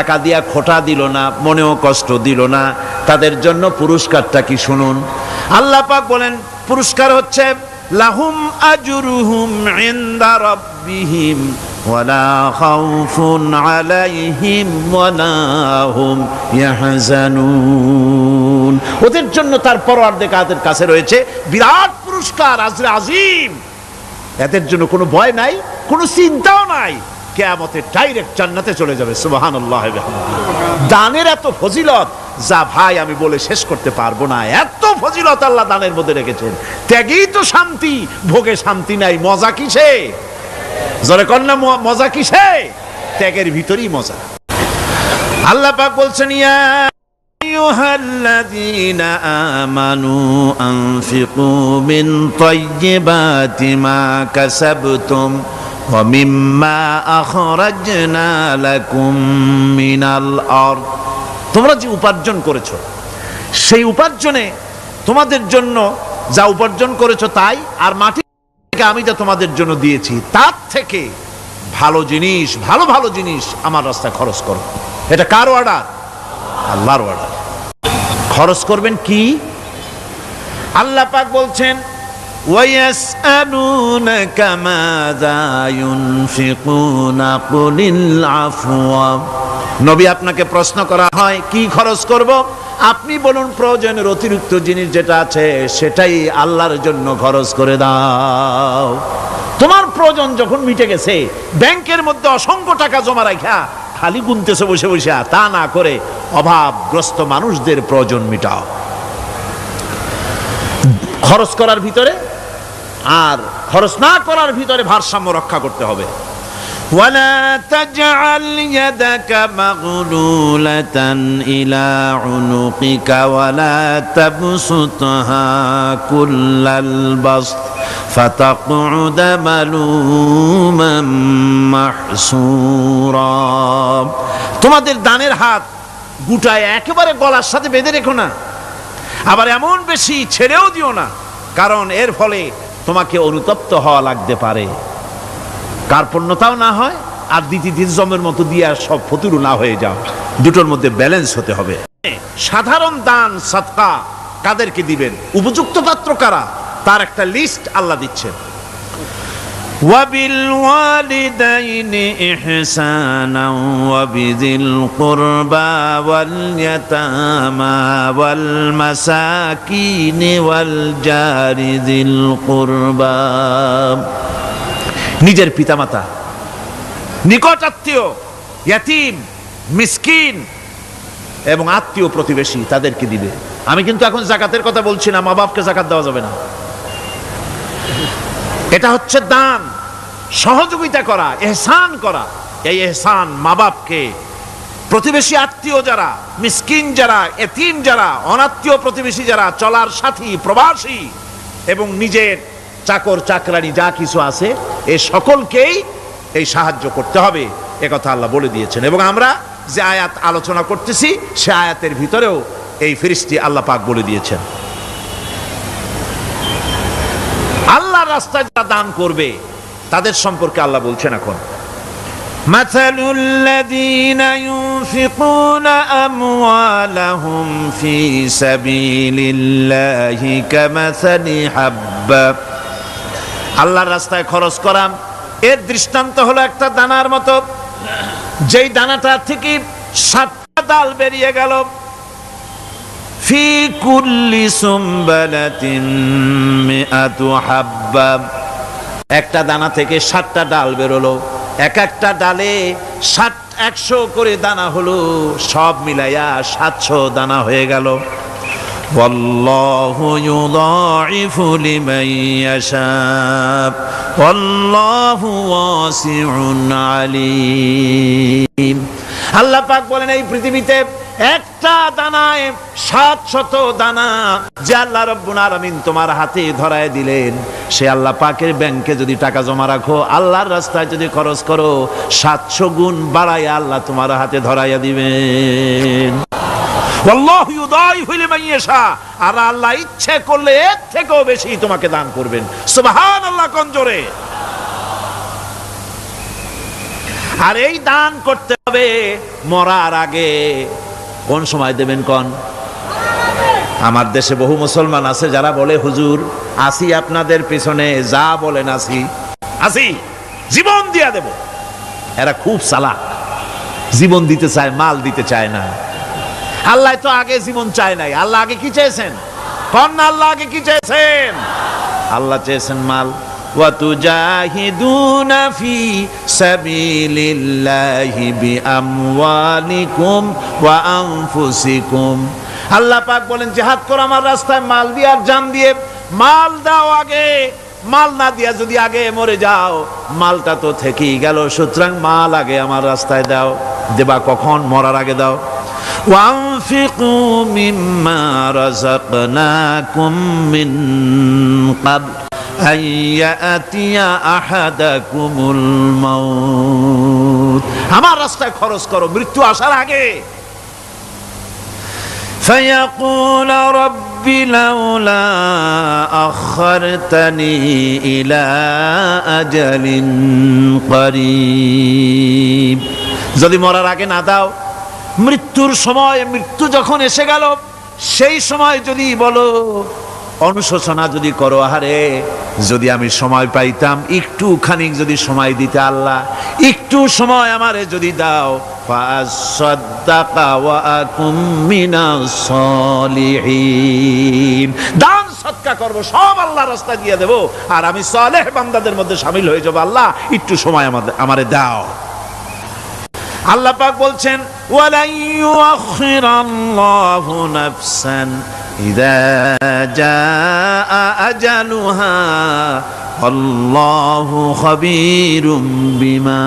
টাকা দিয়া খোটা দিল না, মনেও কষ্ট দিল না, তাদের জন্য পুরস্কারটা কি শুনুন। আল্লাহ পাক বলেন পুরস্কার হচ্ছে লাহুম আজরুহুম ইনদা রাব্বিহিম ওয়ালা খাউফুন আলাইহিম ওয়ালা হুম ইয়াহজানুন। ওদের জন্য তার পরওয়ারদিগারের কাছে রয়েছে বিরাট পুরস্কার, আজরে আজিম। এদের জন্য কোনো ভয় নাই, কোনো চিন্তাও নাই, কিয়ামতে ডাইরেক্ট জান্নাতে চলে যাবে। সুবহানাল্লাহ। দানের এত ফজিলত যা ভাই আমি বলে শেষ করতে পারবো না, এত ফজিলত আল্লাহ দানের মধ্যে রেখেছেন। ত্যাগেই তো শান্তি, ভোগে শান্তি নাই, মজা কিসে? জোরে কন্যা মজা কিসে? ত্যাগের ভিতরেই মজা। আল্লাহ পাক বলছেন ইয়া আইয়ুহাল্লাযীনা আমানু আনফিকু মিন তাইয়্যিবাতি মা কাসাবতুম ওয়া মিম্মা আখরাজনা লাকুম মিনাল আরদ। তোমরা যে উপার্জন করেছো, সেই উপার্জনে তোমাদের জন্য যা উপার্জন করেছো তাই, আর মাটি থেকে আমি যা তোমাদের জন্য দিয়েছি তার থেকে ভালো জিনিস, ভালো ভালো জিনিস আমার রাস্তায় খরচ করো। এটা কার অর্ডার? আল্লাহর অর্ডার। খরচ করবেন কি? আল্লাহ পাক বলছেন ওয়ায়াসআলুনাকা মাযা ইউনফিকুনা কুলিল আফওয়া। নবী আপনাকে প্রশ্ন করা হয় কি খরচ করব, আপনি বলুন প্রয়োজনের অতিরিক্ত জিনিস যেটা আছে সেটাই আল্লাহর জন্য খরচ করে দাও। তোমার প্রয়োজন যখন মিটে গেছে, ব্যাংকের মধ্যে অসংখ্য টাকা জমা রাখা খালি গুনতেছে বসে বসে, তা না করে অভাবগ্রস্ত মানুষদের প্রয়োজন মিটাও। খরচ করার ভিতরে আর খরচ না করার ভিতরে ভারসাম্য রক্ষা করতে হবে। ولا تجعل يدك مغلولة إلى عنقك ولا تبسطها كل البسط فتقعد ملوما محسورا। তোমাদের দানের হাত গুটায় একেবারে গলার সাথে বেঁধে রেখো না, আবার এমন বেশি ছেড়েও দিও না, কারণ এর ফলে তোমাকে অনুতপ্ত হওয়া লাগতে পারে, কার্পণ্যতাও না হয়, আর দ্বিতীয় জমের মতো দিয়ে সব ফতুরু না হয়ে যাও। দুটোর মধ্যে ব্যালেন্স হতে হবে। সাধারণ দান সাদকা কাদেরকে দিবেন, উপযুক্ত পাত্র কারা, তার একটা লিস্ট আল্লাহ দিচ্ছেন। ওয়াবিল ওয়ালিদাইনি ইহসানা ওয়াবিযিল কুরবা ওয়াল ইয়াতামা ওয়াল মাসাকিন ওয়াল জারি যিল কুরবা। নিজের পিতামাতা, নিকট আত্মীয়, ইয়াতিম, মিসকিন এবং আত্মীয় প্রতিবেশী তাদেরকে দিবে। আমি কিন্তু এখন যাকাতের কথা বলছি না, মা বাপকে যাকাত দেওয়া যাবে না। এটা হচ্ছে দান, সহযোগিতা করা, ইহসান করা। এই ইহসান মা বাপকে, প্রতিবেশী আত্মীয় যারা, মিসকিন যারা, এতিম যারা, অনাত্মীয় প্রতিবেশী যারা, চলার সাথী, প্রবাসী এবং নিজের চাকর চাকরানি যা কিছু আছে, এই সকলকেই এই সাহায্য করতে হবে, একথা আল্লাহ বলে দিয়েছেন। এবং আমরা যে আয়াত আলোচনা করতেছি সে আয়াতের ভিতরেও এই ফিরিস্তি আল্লাহ পাক বলে দিয়েছেন। আল্লাহর রাস্তায় যারা দান করবে তাদের সম্পর্কে আল্লাহ বলছেন এখন মাসালুল লাযীনা ইউনফিকুনা আমওয়ালাহুম ফি সাবিলিল্লাহি কামাসালি হাব্বা। আল্লাহর রাস্তায় খরচ করা এর দৃষ্টান্ত হলো একটা দানার মতো, যেই দানাটা থেকে 7টা ডাল বেরিয়ে গেল। ফি কুল্লি সুমবালাতিন মিআতু হাব্বা, একটা দানা থেকে 7টা ডাল বেরোলো, এক একটা ডালে 100 করে দানা হলো, সব মিলাইয়া 700 দানা হয়ে গেল। ওয়াল্লাহু ইউদাইফু লিমান ইয়াশা ওয়াল্লাহু ওয়াসিউন আলিম। আল্লাহ পাক বলেন এই পৃথিবীতে একটা দানায় 700 দানা যে আল্লাহ রাব্বুল আলামিন তোমার হাতে ধরায় দিলেন, সে আল্লাহ পাকের ব্যাংকে যদি টাকা জমা রাখো, আল্লাহর রাস্তায় যদি খরচ করো, 700 গুণ বাড়াইয়া আল্লাহ তোমার হাতে ধরাইয়া দিবেন। ওয়াল্লাহু ইউদাইফু লিমান ইয়াশা, আর আল্লাহ ইচ্ছে করলে এর থেকেও বেশি তোমাকে দান করবেন। সুবহানাল্লাহ, কোন জোরে। আর এই দান করতে হবে মরার আগে। কোন সময় দেবেন কোন? আমার দেশে বহু মুসলমান আছে যারা বলে হুজুর আসি আপনাদের পিছনে, যা বলেন আসি জীবন দিয়া দেব। এরা খুব চালাক, জীবন দিতে চায়, মাল দিতে চায় না। আল্লাহ তো আগে জীবন চায় নাই, আল্লাহ আগে কি চেয়েছেন? কন্যা আল্লাহ আগে কি চেয়েছেন? আল্লাহ চেয়েছেন মাল। وَتُجَاهِدُونَ فِي سَبِيلِ اللَّهِ بِأَمْوَالِكُمْ وَأَنفُسِكُمْ। আল্লাহ পাক বলেন জিহাদ করো আমার রাস্তায় মাল দিয়ে আর জান দিয়ে। মাল দাও আগে, মাল না দিয়া যদি আগে মরে যাও মালটা তো থেকেই গেল। সুতরাং মাল আগে আমার রাস্তায় দাও। দেবা কখন? মরার আগে দাও। وَأَنفِقُوا مِمَّا رَزَقْنَاكُم مِّن قَبْلِ أَن يَأْتِيَ أَحَدَكُمُ الْمَوْتُ। আমার রাস্তায় খরচ করো মৃত্যু আসার আগে। فَيَقُولَ رَبِّ لَوْلَا أَخَّرْتَنِي إِلَى أَجَلٍ قَرِيبٍ। যদি মরার আগে না দাও, মৃত্যুর সময়, মৃত্যু যখন এসে গেল সেই সময় যদি বলো, অনুশোচনা যদি করো, আহারে যদি আমি সময় পাইতাম, একটুখানি যদি সময় দিতে আল্লাহ, একটু সময় আমারে যদি দাও, ফাসাদ্দাকা ওয়া আকুম মিনাস সালিহিন। দান সদকা করব, সব আল্লাহর রাস্তায় দিয়ে দেব, আর আমি সালেহ বান্দাদের মধ্যে শামিল হয়ে যাব। আল্লাহ একটু সময় আমারে দাও। আল্লাহ পাক বলছেন ওয়ালা ইউআখিরাল্লাহু নাফসান ইযা জাআ আজালুহা আল্লাহু খাবীরুম বিমা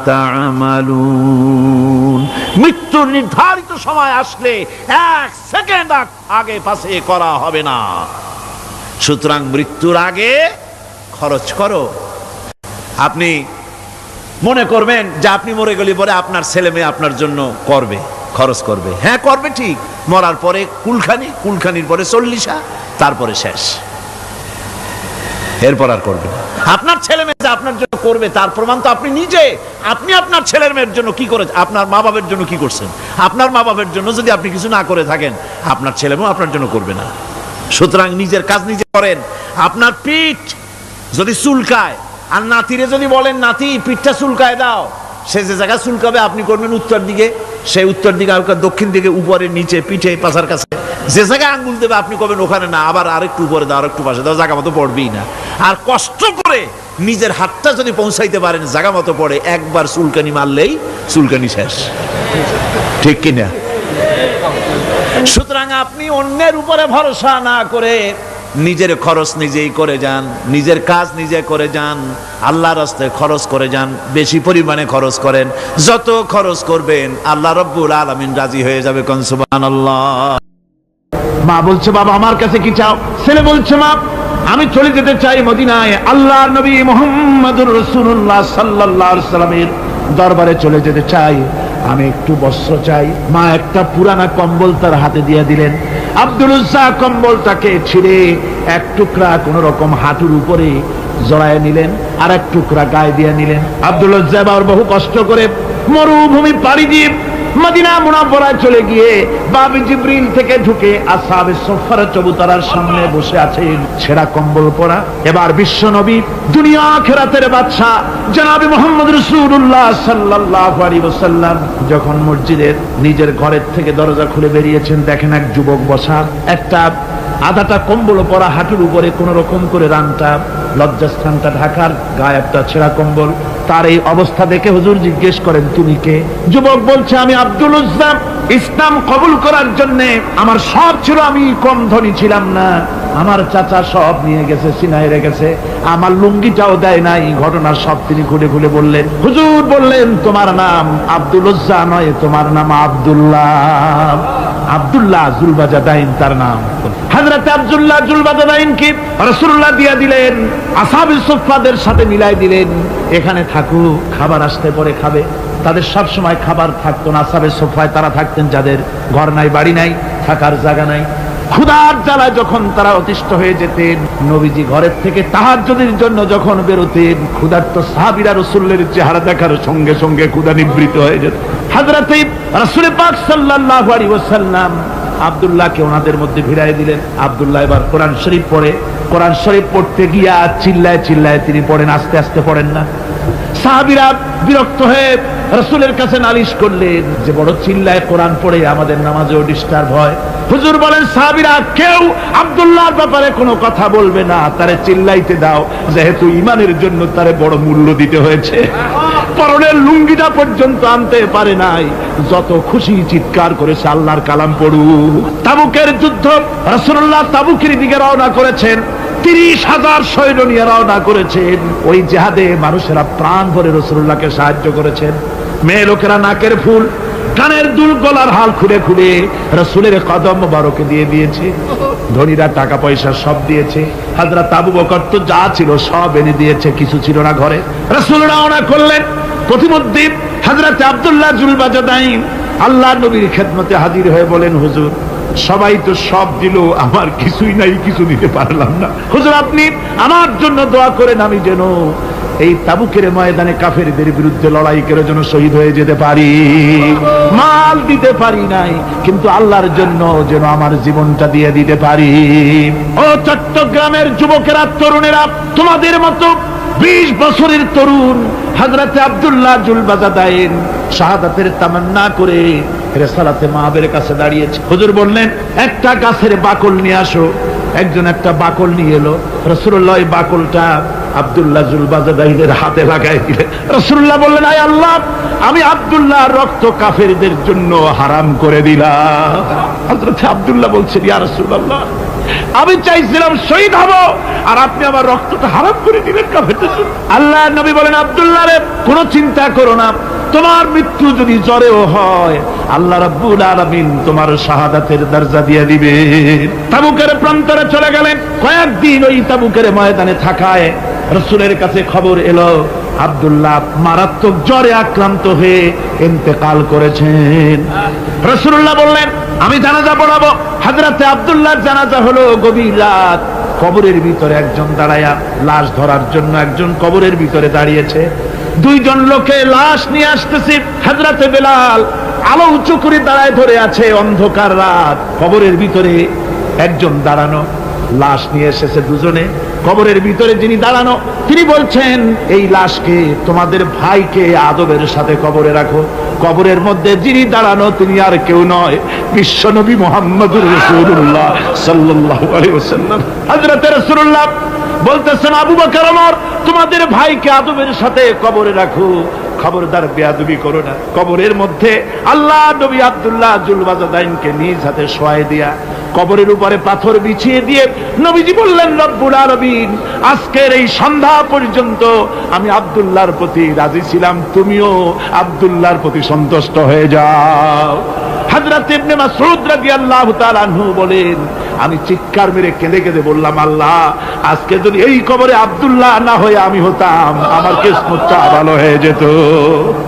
তা'মালুন। মৃত্যুর নির্ধারিত সময় আসলে এক সেকেন্ড আগে পাশে করা হবে না। সুতরাং মৃত্যুর আগে খরচ করো। আপনি মনে করবেন যে আপনি মরে গেলে পরে আপনার ছেলে মেয়ে আপনার জন্য করবে, খরচ করবে। হ্যাঁ করবে ঠিক, মরার পরে কুলখানির পরে 40, তারপরে শেষ, এরপর আর করবে না। আপনার ছেলে মেয়ে আপনার জন্য করবে তার প্রমাণ তো আপনি নিজে। আপনি আপনার ছেলের মেয়ের জন্য কি করে, আপনার মা বাবার জন্য কি করছেন? আপনার মা বাবার জন্য যদি আপনি কিছু না করে থাকেন, আপনার ছেলে মেয়ে আপনার জন্য করবে না। সুতরাং নিজের কাজ নিজে করেন। আপনার পিঠ যদি চুলকায় আর নাতিরে যদি বলেন নাতি পিঠটা চুলকায় দাও, সে যে জায়গায় চুলকাবে আপনি করবেন উত্তর দিকে, সেই উত্তর দিকে দক্ষিণ দিকে, উপরে নিচে, পিঠে, পাছার কাছে, যে জায়গায় আঙ্গুল দেবে আপনি করবেন ওখানে না, আবার আরেকটু উপরে দাও, আরেকটু পাশে দাও, জায়গা মতো পড়বেই না। আর কষ্ট করে নিজের হাতটা যদি পৌঁছাইতে পারেন জায়গা মতো পড়ে, একবার চুলকানি মারলেই চুলকানি শেষ, ঠিক কিনা? সুতরাং আপনি অন্যের উপরে ভরসা না করে নিজের খরচ নিজেই করে যান, নিজের কাজ নিজে করে যান, আল্লাহর রাস্তায় খরচ করে যান, বেশি পরিমাণে খরচ করেন। যত খরচ করবেন আল্লাহ রাব্বুল আলামিন রাজি হয়ে যাবে। কোন সুবহানাল্লাহ। মা বলছে বাবা আমার কাছে কি চাও? ছেলে বলছে মা আমি চলে যেতে চাই মদিনায়, আল্লাহর নবী মুহাম্মদুর রাসূলুল্লাহ সাল্লাল্লাহু আলাইহি ওয়াসাল্লামের দরবারে চলে যেতে চাই, আমি একটু বস্ত্র চাই। মা একটা পুরানা কম্বল তার হাতে দিয়ে দিলেন। আব্দুল উজ্জা কম্বলটাকে ছিঁড়ে এক টুকরা কোন রকম হাঁটুর উপরে জড়ায় নিলেন, আর এক টুকরা গায়ে দিয়ে নিলেন। আব্দুল উজ্জা আবার বহু কষ্ট করে মরুভূমি পাড়ি দিয়ে মদিনা মুনাওয়ারায় চলে গিয়ে বাবি জিবরিল থেকে ঢুকে আসহাবে সুফফার চবুতরার সামনে বসে আছেন, ছেঁড়া কম্বল পরা। এবার বিশ্ব নবী দুনিয়া আখিরাতের বাদশা জনাবে মুহাম্মদ রাসূলুল্লাহ সাল্লাল্লাহু আলাইহি ওয়াসাল্লাম যখন মসজিদের নিজের ঘরের থেকে দরজা খুলে বেরিয়েছেন, দেখেন এক যুবক বসা, একটা আধাটা কম্বল পরা, হাঁটুর উপরে কোন রকম করে রানটা, লজ্জাস্থানটা ঢাকার, গায়ে একটা ছেঁড়া কম্বল। তার এই অবস্থা দেখে হুজুর জিজ্ঞেস করেন তুমি কে? যুবক বলছে আমি আব্দুল উজ্জা। ইসলাম কবুল করার জন্য আমার সব ছিল, আমি কম ধনী ছিলাম না, আমার চাচা সব নিয়ে গেছে, সিনায় রেখেছে, আমার লুঙ্গিটাও দেয় নাই। ঘটনা সব তিনি খুলে খুলে বললেন। হুজুর বললেন তোমার নাম আব্দুল উজ্জা নয়, তোমার নাম আব্দুল্লাহ। আব্দুল্লাহ জুলবাজাদাইন তার নাম। হযরত আব্দুল্লাহ জুলবাজাদাইন কি রাসূলুল্লাহ দিয়া দিলেন, আসহাবে সুফফাদের সাথে মিলাই দিলেন, এখানে থাকো, খাবার আসতে পরে খাবে। তাদের সব সময় খাবার থাকতো না। আসহাবে সুফফায় তারা থাকতেন যাদের ঘর নাই, বাড়ি নাই, থাকার জায়গা নাই। ক্ষুধার জ্বালায় যখন তারা অতিষ্ঠ হয়ে যেতেন, নবীজি ঘরের থেকে তাহাজ্জুদের জন্য যখন বেরোতেন, ক্ষুধার্ত সাহাবীরা রাসূলের চেহারা দেখার সঙ্গে সঙ্গে ক্ষুধা নিবৃত্ত হয়ে যেত। হযরতে রাসূল পাক সাল্লাল্লাহু আলাইহি ওয়াসাল্লাম আব্দুল্লাহকে ওনাদের মধ্যে ভিড়াই দিলেন। আব্দুল্লাহ এবার কোরআন শরীফ পড়ে। কোরআন শরীফ পড়তে গিয়া চিল্লায় চিল্লায় তিনি পড়েন, আস্তে আস্তে পড়েন না। সাহাবীরা বিরক্ত হয়ে রাসূলের কাছে নালিশ করলেন যে বড় চিল্লায় কোরআন পড়ে আমাদের নামাজেও ডিস্টার্ব হয়। হুজুর বলেন, সাহাবীরা কেউ আব্দুল্লাহর ব্যাপারে কোনো কথা বলবে না, তারে চিল্লাইতে দাও, যেহেতু ঈমানের জন্য তারে বড় মূল্য দিতে হয়েছে। পরনের লুঙ্গিটা পর্যন্ত আনতে পারে নাই, যত খুশি চিৎকার করেছে আল্লাহর কালাম পড়ুক। তাবুকের যুদ্ধ, রাসূলুল্লাহ তাবুকের দিকে রওনা করেছেন। 30,000 সৈন্য নিয়ে রওনা করেছেন। ওই জিহাদে মানুষেরা প্রাণ ভরে রাসূলুল্লাহকে সাহায্য করেছেন। মেয়ে লোকেরা নাকের ফুল, কানের দুল, গলার হাল খুলে খুলে রাসূলের কদম মোবারকে দিয়ে দিয়েছে। ধনীরা টাকা পয়সা সব দিয়েছে। হযরত আবু বকর তো যা ছিল সব এনে দিয়েছে, কিছু ছিল না ঘরে। রাসূল রওনা করলেন। প্রতিমধ্যে হযরত আব্দুল্লাহ জুলবাজাদাইন আল্লাহর নবীর খেদমতে হাজির হয়ে বলেন, হুজুর সবাই তো সব দিল, আমার কিছুই নাই, কিছু দিতে পারলাম না। হুজুর আপনি আমার জন্য দোয়া করেন, আমি যেন এই তাবুকের ময়দানে কাফেরদের বিরুদ্ধে লড়াই করে যেন শহীদ হয়ে যেতে পারি। মাল দিতে পারি নাই, কিন্তু আল্লাহর জন্য যেন আমার জীবনটা দিয়ে দিতে পারি। ও চট্টগ্রামের যুবকেরা, তরুণেরা, তোমাদের মতো 20 বছরের তরুণ হযরত আব্দুল্লাহ জুলবাজাদাইন শাহাদাতের তামান্না করে রিসালাতে মাহবের কাছে দাঁড়িয়েছে। হুজুর বললেন, একটা গাছের বাকল নিয়ে আসো। একজন একটা বাকল নিয়ে এলো। রাসূলুল্লাহ এই বাকলটা আব্দুল্লাহ জুলবাজাদাইনের হাতে লাগাই দিলেন। রাসূলুল্লাহ বললেন, আয় আল্লাহ, আমি আব্দুল্লাহর রক্ত কাফেরদের জন্য হারাম করে দিলাম। হযরত আব্দুল্লাহ বলছেন, ইয়া রাসূলুল্লাহ, আমি চাইছিলাম শহীদ হব, আর আপনি আমার রক্তটা হারাম করে দিলেন কাফেরদের জন্য। আল্লাহর নবী বলেন, আব্দুল্লাহ রে, কোনো চিন্তা করো না, তোমার মৃত্যু যদি জ্বরেও হয়, আল্লাহ রাব্বুল আলামিন তোমার শাহাদাতের দরজা দিয়ে দিবেন। তাবুকের প্রান্তরে চলে গেলেন। কয়েকদিন ওই তাবুকের ময়দানে থাকায় রাসূলের কাছে খবর এলো আব্দুল্লাহ মারাত্মক জ্বরে আক্রান্ত হয়ে ইন্তেকাল করেছেন। রাসূলুল্লাহ বললেন, আমি জানাজা পড়াবো। হযরতে আব্দুল্লাহর জানাজা হলো গভীর রাত। কবরের ভিতরে একজন দাঁড়ায়া লাশ ধরার জন্য একজন কবরের ভিতরে দাঁড়িয়েছে। 2 জন লোকে লাশ নিয়ে আসতেছে। হযরতে বেলাল আলো উঁচু করে দাঁড়ায় ধরে আছে। অন্ধকার রাত, কবরের ভিতরে একজন দাঁড়ানো, লাশ নিয়ে এসেছে 2 জনে। কবরের ভিতরে যিনি দাঁড়ানো, তিনি বলছেন, এই লাশকে তোমাদের ভাইকে আদবের সাথে কবরে রাখো। কবরের মধ্যে যিনি দাঁড়ানো তিনি আর কেউ নয়, বিশ্বনবী মুহাম্মদুর রাসূলুল্লাহ সাল্লাল্লাহু আলাইহি ওয়াসাল্লাম। হযরত রাসূলুল্লাহ বলতেছেন, আবু বকর, ওমর, তোমাদের ভাইকে আদবের সাথে কবরে রাখো, খবরদার বেয়াদবি করো না। কবরের মধ্যে আল্লাহ নবী আব্দুল্লাহ জুলবাজাদাইনকে নিজ হাতে শোয়াই দিয়া কবরের উপরে পাথর বিছিয়ে দিয়ে নবীজি বললেন, রব্বুল আলামিন, আজকের এই সন্ধ্যা পর্যন্ত আমি আব্দুল্লাহর প্রতি রাজি ছিলাম, তুমিও আব্দুল্লাহর প্রতি সন্তুষ্ট হয়ে যাও। হযরত ইবনে মাসউদ রাদিয়াল্লাহু তাআলা আনহু বলেন, আমি চিৎকার মেরে কেঁদে কেঁদে বললাম, আল্লাহ, আজকে যদি এই কবরে আব্দুল্লাহ না হয়ে আমি হতাম, আমার কিসমতটা ভালো হয়ে যেত।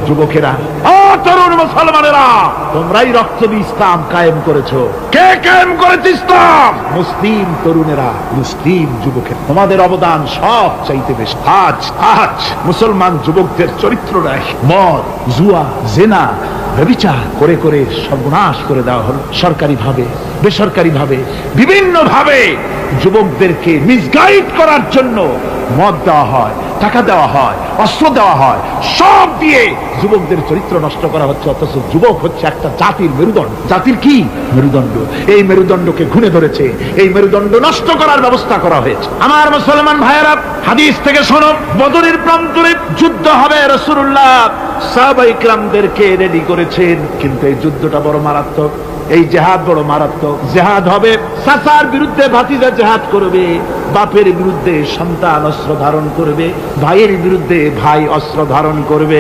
যুবকেরা, ও তরুণ মুসলমানেরা, তোমরাই রক্ত দিয়ে ইসলাম কায়েম করেছো। কে কায়েম করেছে ইসলাম? মুসলিম তরুণেরা, মুসলিম যুবকেরা। তোমাদের অবদান সব চাইতে বেশি। আজ মুসলমান যুবকদের চরিত্র নাই। মদ, জুয়া, জেনা, ব্যভিচার করে করে সর্বনাশ করে দেওয়া হলো। সরকারি ভাবে, বেসরকারি ভাবে, বিভিন্ন ভাবে যুবকদেরকে মিসগাইড করার জন্য মদ দেওয়া হয়, টাকা দেওয়া হয়, অস্ত্র দেওয়া হয়, সব দিয়ে যুবকদের চরিত্র নষ্ট করা হচ্ছে। অথচ যুবক হচ্ছে একটা জাতির মেরুদণ্ড। জাতির কি মেরুদণ্ড? এই মেরুদণ্ডকে ঘুরে ধরেছে, এই মেরুদণ্ড নষ্ট করার ব্যবস্থা করা হয়েছে। আমার মুসলমান ভাইয়েরা, হাদিস থেকে শোনো, বদরের প্রান্তরে যুদ্ধ হবে। রাসূলুল্লাহ সাহাবায়ে কিরামদেরকে রেডি করেছেন, কিন্তু এই যুদ্ধটা বড় মারাত্মক। এই জিহাদ বড় মারাত্মক। জিহাদ হবে, চাচার বিরুদ্ধে ভাতিজা জিহাদ করবে, বাপের বিরুদ্ধে সন্তান অস্ত্র ধারণ করবে, ভাইয়ের বিরুদ্ধে ভাই অস্ত্র ধারণ করবে।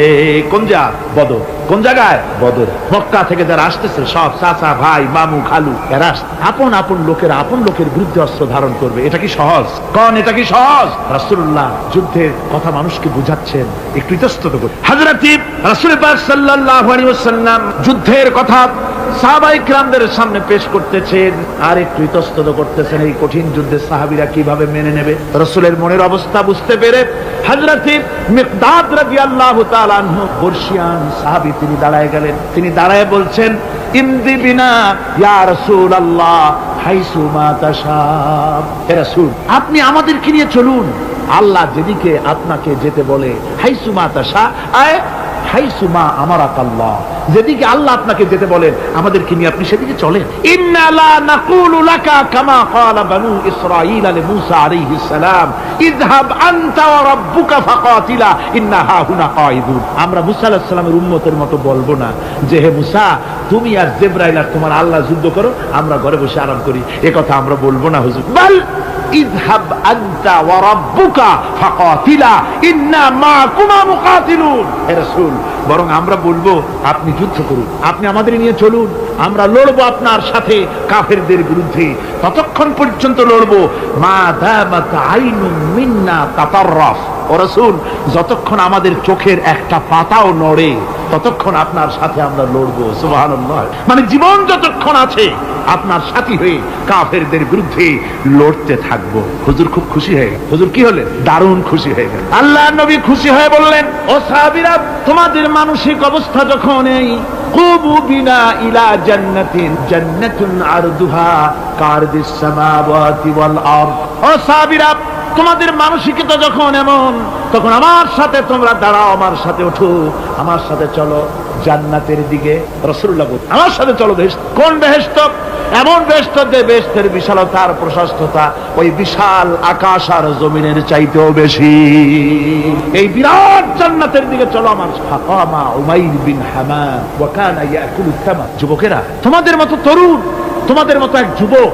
কোন জায়গা? বদর। কোন জায়গায়? বদর। মক্কা থেকে যারা আসতেছে সব চাচা, ভাই, মামু, খালু, এরা আপন আপন লোকেরা আপন লোকের বিরুদ্ধে অস্ত্র ধারণ করবে। এটা কি সহজ? কোন এটা কি সহজ? রাসূলুল্লাহ যুদ্ধের কথা মানুষকে বুঝাচ্ছেন, একটু ইতস্তত করে। হযরত রাসূল পাক সাল্লাল্লাহু আলাইহি ওয়াসাল্লাম যুদ্ধের কথা সাহাবায়ে কিরামদের সামনে পেশ করতেছেন আর একটু ইতস্তত করতেছেন এই কঠিন যুদ্ধে সাহাবীরা কিভাবে মেনে নেবে। রাসূলের মনের অবস্থা বুঝতে পেরে হযরত মিকদাদ রাদিয়াল্লাহু তাআলা আনহু বর্ষিয়ান সাহাবী তিনি দাঁড়ায় গেলেন। তিনি দাঁড়ায় বলছেন, ইমদি বিনা ইয়া রাসূলুল্লাহ হাইসু মা তাশা। হে রাসূল, আপনি আমাদেরকে নিয়ে চলুন, আল্লাহ যেদিকে আপনাকে যেতে বলে, হাইসু মা তাশা আয় হাইসু মা আমারাকাল্লাহ, যেদিকে আল্লাহ আপনাকে যেতে বলেন আমাদেরকে নিয়ে আপনি সেদিকে চলেন। ইন্না লা নাকুলু লাকা কামা ক্বালা বানু ইসরাঈল লিমূসা আলাইহিস সালাম ইযহাব আনতা ওয়া রাব্বুকা ফাকাতিলা ইন্না হাহুনা কাঈদুন। আমরা মুসা আলাইহিস সালামের উম্মতের মতো বলবো না যে হে মুসা তুমি আর জিবরাইল আর তোমার আল্লাহ যুদ্ধ করো, আমরা ঘরে বসে আরাম করি, এ কথা আমরা বলবো না হুজুর। বাল ইযহাব আনতা ওয়া রাব্বুকা ফাকাতিলা ইন্না মাআকুমা মুকাতিলুন। হে রাসূল, বরং আমরা বলবো আপনি যুদ্ধ করুন, আপনি আমাদের নিয়ে চলুন, আমরা লড়বো আপনার সাথে কাফেরদের বিরুদ্ধে, ততক্ষণ পর্যন্ত লড়বো মা দামাত আইনুম মিন্না তাতাররাফ। ও রাসূল, যতক্ষণ আমাদের চোখের একটা পাতাও নড়ে ততক্ষণ আপনার সাথে আমরা লড়বো। সুবহানাল্লাহ। মানে জীবন যতক্ষণ আছে আপনার সাথী হয়ে কাফেরদের বিরুদ্ধে লড়তে থাকবো। হুজুর খুব খুশি হয়ে গেল। হুজুর কি হলেন? দারুণ খুশি হয়ে গেল। আল্লাহর নবী খুশি হয়ে বললেন, ও সাহাবীরা, তোমাদের মানসিক অবস্থা যখন এই কুবু বিনা ইলা জান্নাতিন জান্নাতুন আরদুহা কারদিস সামাওয়াতি ওয়াল আরদ। ও সাহাবীরা, তোমাদের মানসিকতা যখন এমন, তখন আমার সাথে তোমরা দাঁড়াও, আমার সাথে ওঠো, আমার সাথে চলো জান্নাতের দিকে। রাসূলুল্লাহ বলেন, আমার সাথে চলো বেহেশত। কোন বেহেশত? এমন বেহেশত যে বেহেশতের বিশালতা আর প্রশস্ততা ওই বিশাল আকাশ আর জমিনের চাইতেও বেশি। এই বিরাট জান্নাতের দিকে চলো আমার সাথে। ফাকামা উমাইর বিন হামাম ওয়া কানা ইয়াকুলু তামার। যুবকেরা, তোমাদের মতো তরুণ, তোমাদের মতো এক যুবক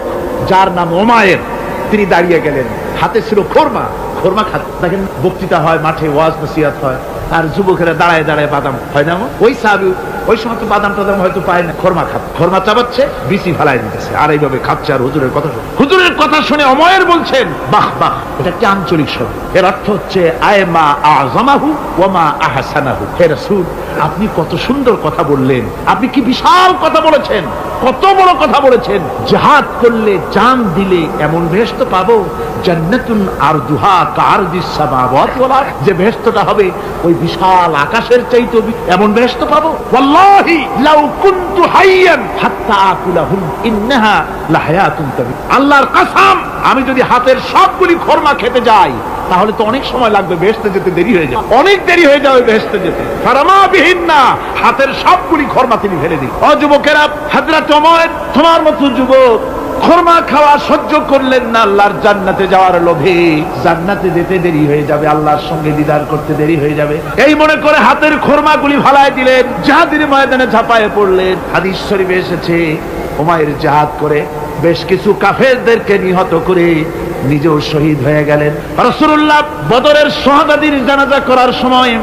যার নাম উমাইর, তিনি দাঁড়িয়ে গেলেন, হাতে ছিল খোরমা, খোরমা খাত। দেখেন বক্তৃতা হয়, মাঠে ওয়াজ নসিহত হয়, আর যুবকেরা দাঁড়ায় দাঁড়ায় বাদাম হয় না, ওই সাহাবী ওই সময় তো বাদাম টাদাম হয়তো পায় না, খোরমা খাত, খোরমা চাবাচ্ছে, বিচি ফেলাই দিতেছে, আর এইভাবে খাচ্ছে আর হুজুরের কথা শুনে। হুজুরের কথা শুনে উমাইর বলছেন, বাহ বাহ, এটা একটি আঞ্চলিক শব্দ, এর অর্থ হচ্ছে আয়মা আযমাহু ওয়া মা আহসানাহু। হে রাসূল, আপনি কত সুন্দর কথা বললেন, আপনি কি বিশাল কথা বলেছেন, কত বড় কথা বলেছেন। জিহাদ করলে, জান দিলে এমন বেহেশত পাবো, জান্নাতুন আরদুহা কারদিস সামাওয়াতি ওয়াল আরদ, যে বেহেশতটা হবে ওই বিশাল আকাশের চাইতে এমন বেহেশত পাবো। ওয়াল্লাহি লাউ কুনতু হাইয়ান হাত্তা আকুলাহুম ইন্নাহা লাহায়াতুন তাবি। আল্লাহর কসম, আমি যদি হাতের সবগুলি খোরমা খেতে যাই তাহলে তো অনেক সময় লাগবে, বেহেশতে যেতে দেরি হয়ে যাবে, অনেক দেরি হয়ে যাবে বেহেশতে যেতে। ফারামা বিহিন্না, হাতের সবগুলি খোরমা তিনি ফেলে দিন। ও যুবকেরা, হযরত ওমর তোমার মতো যুবক খোরমা খাওয়া সহ্য করলেন না আল্লাহর জান্নাতে যাওয়ার লোভে। জান্নাতে যেতে দেরি হয়ে যাবে, আল্লাহর সঙ্গে দিদার করতে দেরি হয়ে যাবে, এই মনে করে হাতের খোরমাগুলি ফালায় দিলেন, জিহাদের ময়দানে ঝাঁপায়ে পড়লেন। হাদিস শরীফে এসেছে, উমাইর জিহাদ করে বেশ কিছু কাফেরদেরকে নিহত করে নিজেও শহীদ হয়ে গেলেন। রাসূলুল্লাহ বদরের শাহাদাতের জানাজা করার সময়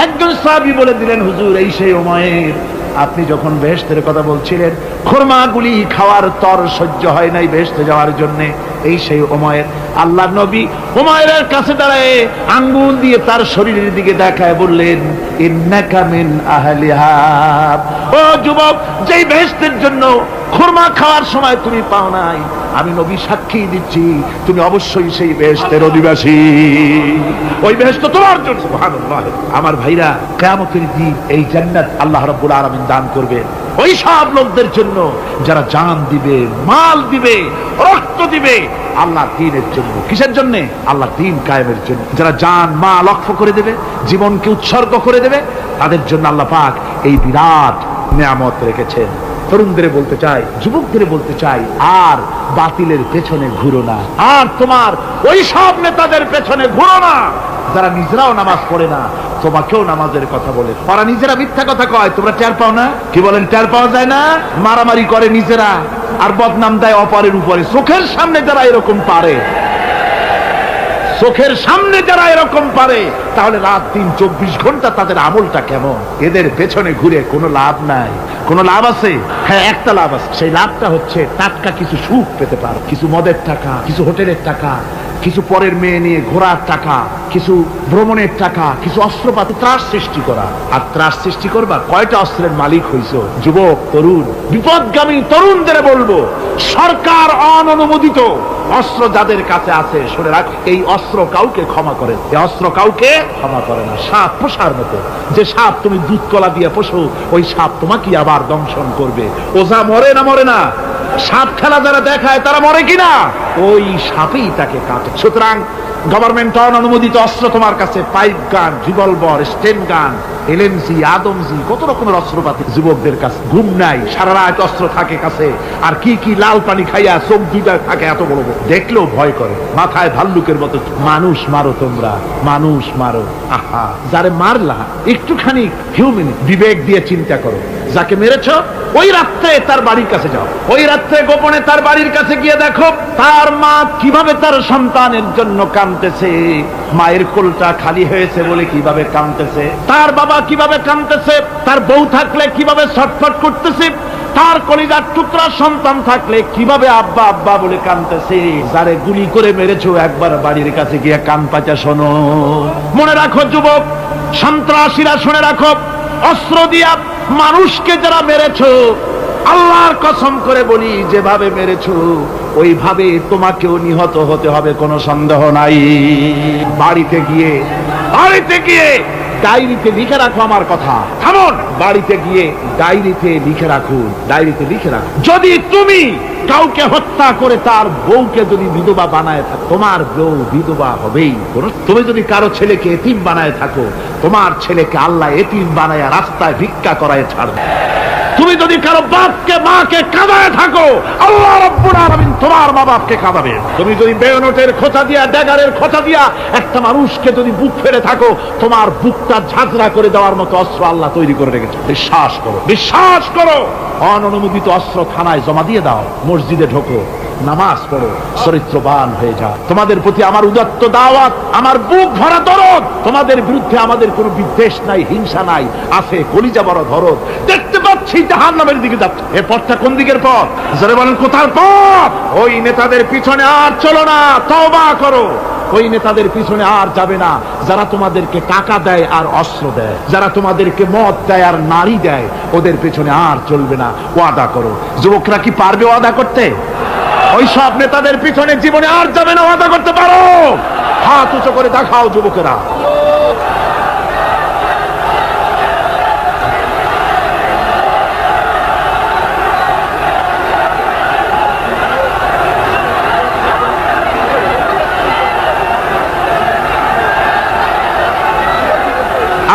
একজন সাহাবী বলে দিলেন, হুজুর এই সেই উমাইর, আপনি যখন বেহেশতের কথা বলছিলেন, খোরমাগুলি খাওয়ার তর সহ্য হয় নাই বেহেশতে যাওয়ার জন্য, এই সেই উমাইর। আল্লাহর নবী উমাইরের কাছে দাঁড়ায় আঙ্গুল দিয়ে তার শরীরের দিকে দেখায় বললেন, ইন্নাকা মিন আহলিহা। ও যুবক, যেই বেহেশতের জন্য খোরমা খাওয়ার সময় তুমি পাও নাই, আমি নবী সাক্ষী দিচ্ছি তুমি অবশ্যই সেই বেহেশতের অধিবাসী, ওই বেহেশত তোমার জন্য। সুবহানাল্লাহ। আমার ভাইরা, কিয়ামতের দিন এই জান্নাত আল্লাহ রাব্বুল আলামিন দান করবেন ওই সব লোকদের জন্য যারা জান দিবে, মাল দিবে, রক্ত দিবে আল্লাহর দ্বীনের জন্য। কিসের জন্য? আল্লাহর দ্বীন কায়েমের জন্য। যারা জান মাল ওয়াকফ করে দেবে, জীবনকে উৎসর্গ করে দেবে, তাদের জন্য আল্লাহ পাক এই বিরাট নিয়ামত রেখেছেন। তরুণদের বলতে চাই, যুবকদের বলতে চাই, আর বাতিলের পেছনে ঘুরো না, আর তোমার ওই সব নেতাদের পেছনে ঘুরো না যারা নিজেরাও নামাজ পড়ে না, তোমাকেও নামাজের কথা বলে। ওরা নিজেরা মিথ্যা কথা কয়, তোমরা টের পাও না? কি বলেন, টের পাওয়া যায় না? মারামারি করে নিজেরা আর বদনাম দেয় অপরের উপরে। চোখের সামনে যারা এরকম পারে, চোখের সামনে যারা এরকম পারে, তাহলে রাত দিন 24 ঘন্টা তাদের আমলটা কেমন? এদের পেছনে ঘুরে কোনো লাভ নাই। কোনো লাভ আছে? হ্যাঁ, একটা লাভ আছে। সেই লাভটা হচ্ছে টাটকা কিছু সুখ পেতে পারো, কিছু মদের টাকা, কিছু হোটেলের টাকা, কিছু পরের মেয়ে নিয়ে ঘোরার টাকা, কিছু ভ্রমণের টাকা, কিছু অস্ত্রপাতি, ত্রাস সৃষ্টি করা। আর ত্রাস সৃষ্টি করবা, কয়টা অস্ত্রের মালিক হইছো? যুবক, তরুণ, বিপদগামী তরুণদের বলবো, সরকার অননুমোদিত অস্ত্র যাদের কাছে আছে, শুনে রাখ, এই অস্ত্র কাউকে ক্ষমা করে, এই অস্ত্র কাউকে ক্ষমা করে না। সাপ পোষার মতো, যে সাপ তুমি দুধ কলা দিয়ে পোষো, ওই সাপ তোমাকে আবার দংশন করবে। ওঝা মরে না মরে না, সাপ খেলা যারা দেখায় তারা মরে কিনা, ওই সাপেই তাকে কাটে। সুতরাং গভর্নমেন্ট অনুমোদিত অস্ত্র তোমার কাছে, পাইপ গান, রিভলভার, স্টেন গান, এলএমজি, আদমজি, কত রকমের অস্ত্রপাতি যুবকদের কাছে। ঘুম নাই, সারা রাত অস্ত্র থাকে কাছে, আর কি কি লাল পানি খাইয়া চোখ দুইটা থাকে এত বড় বড়, দেখলেও ভয় করে। মাথায় ভাল্লুকের মতো। মানুষ মারো তোমরা, মানুষ মারো। আহা, যারে মারলা একটুখানি হিউম্যান বিবেক দিয়ে চিন্তা করো। যাকে মেরেছ ওই রাত্রে তার বাড়ির কাছে যাও, ওই রাত্রে গোপনে তার বাড়ির কাছে গিয়ে দেখো তার মা কিভাবে তার সন্তানের জন্য কাঁদতেছে, মায়ের কোলটা খালি হয়েছে বলে কিভাবে কাঁদতেছে, তার বাবা কিভাবে কাঁদতেছে, তার বউ থাকলে কিভাবে ছটফট করতেছে, তার কলিজার টুকরা সন্তান থাকলে কিভাবে আব্বা আব্বা বলে কাঁদতেছে। যারে গুলি করে মেরেছো একবার বাড়ির কাছে গিয়ে কান পাচা শোনো। মনে রাখো যুবক, সন্ত্রাসীরা, শুনে রাখো, অস্ত্র দিয়া মানুষকে যারা মেরেছো, আল্লাহর কসম করে বলি, যেভাবে মেরেছো ওইভাবে তোমাকেও নিহত হতে হবে, কোনো সন্দেহ নাই। বাড়িতে গিয়ে ডায়েরিতে লিখে রাখো আমার কথা। থামুন, বাড়িতে গিয়ে ডায়েরিতে লিখে রাখুন, ডায়েরিতে লিখে রাখুন। যদি তুমি কাউকে হত্যা করে তার বউকে যদি বিধবা বানায় থাকো, তোমার বউ বিধবা হবেই। তুমি যদি কারো ছেলেকে এতিম বানায় থাকো, তোমার ছেলেকে আল্লাহ এতিম বানায় রাস্তায় ভিক্ষা করায় ছাড়বে। তুমি যদি কারো বাপকে মাকে কাঁদায় থাকো, আল্লাহ রাব্বুল আলামিন তোমার মা বাপকে কাঁদাবে। তুমি যদি বেয়নটের খোঁচা দিয়া, ড্যাগারের খোঁচা দিয়া একটা মানুষকে যদি বুক ফেলে থাকো, তোমার বুকটা ঝাঁঝরা করে দেওয়ার মতো অস্ত্র আল্লাহ তৈরি করে রেখেছে। বিশ্বাস করো, বিশ্বাস করো। অননুমোদিত অস্ত্র থানায় জমা দিয়ে দাও, মসজিদে ঢোকো, নামাজ পড়ো, চরিত্রবান হয়ে যাও। তোমাদের প্রতি আমার উদাত্ত দাওয়াত, আমার বুক ভরা দরদ। তোমাদের বিরুদ্ধে আমাদের কোনো বিদ্বেষ নাই, হিংসা নাই, আছে কলিজা বড় দরদ। দেখতে পাচ্ছি জাহান্নামের দিকে যাচ্ছে। এ পথটা কোন দিকের পথ? যারা বলেন কোথার পথ? ওই নেতাদের পিছনে আর চলো না, তওবা করো। ওই নেতাদের পিছনে আর যাবে না যারা তোমাদেরকে টাকা দেয় আর অস্ত্র দেয়, যারা তোমাদেরকে মদ দেয় আর নারী দেয়, ওদের পিছনে আর চলবে না। ওয়াদা করো। যুবকরা কি পারবে ওয়াদা করতে? ওই সব নেতাদের পিছনে জীবনে আর যাবে না। ওয়াদা করতে পারো? হাত উঁচু করে দেখাও যুবকেরা।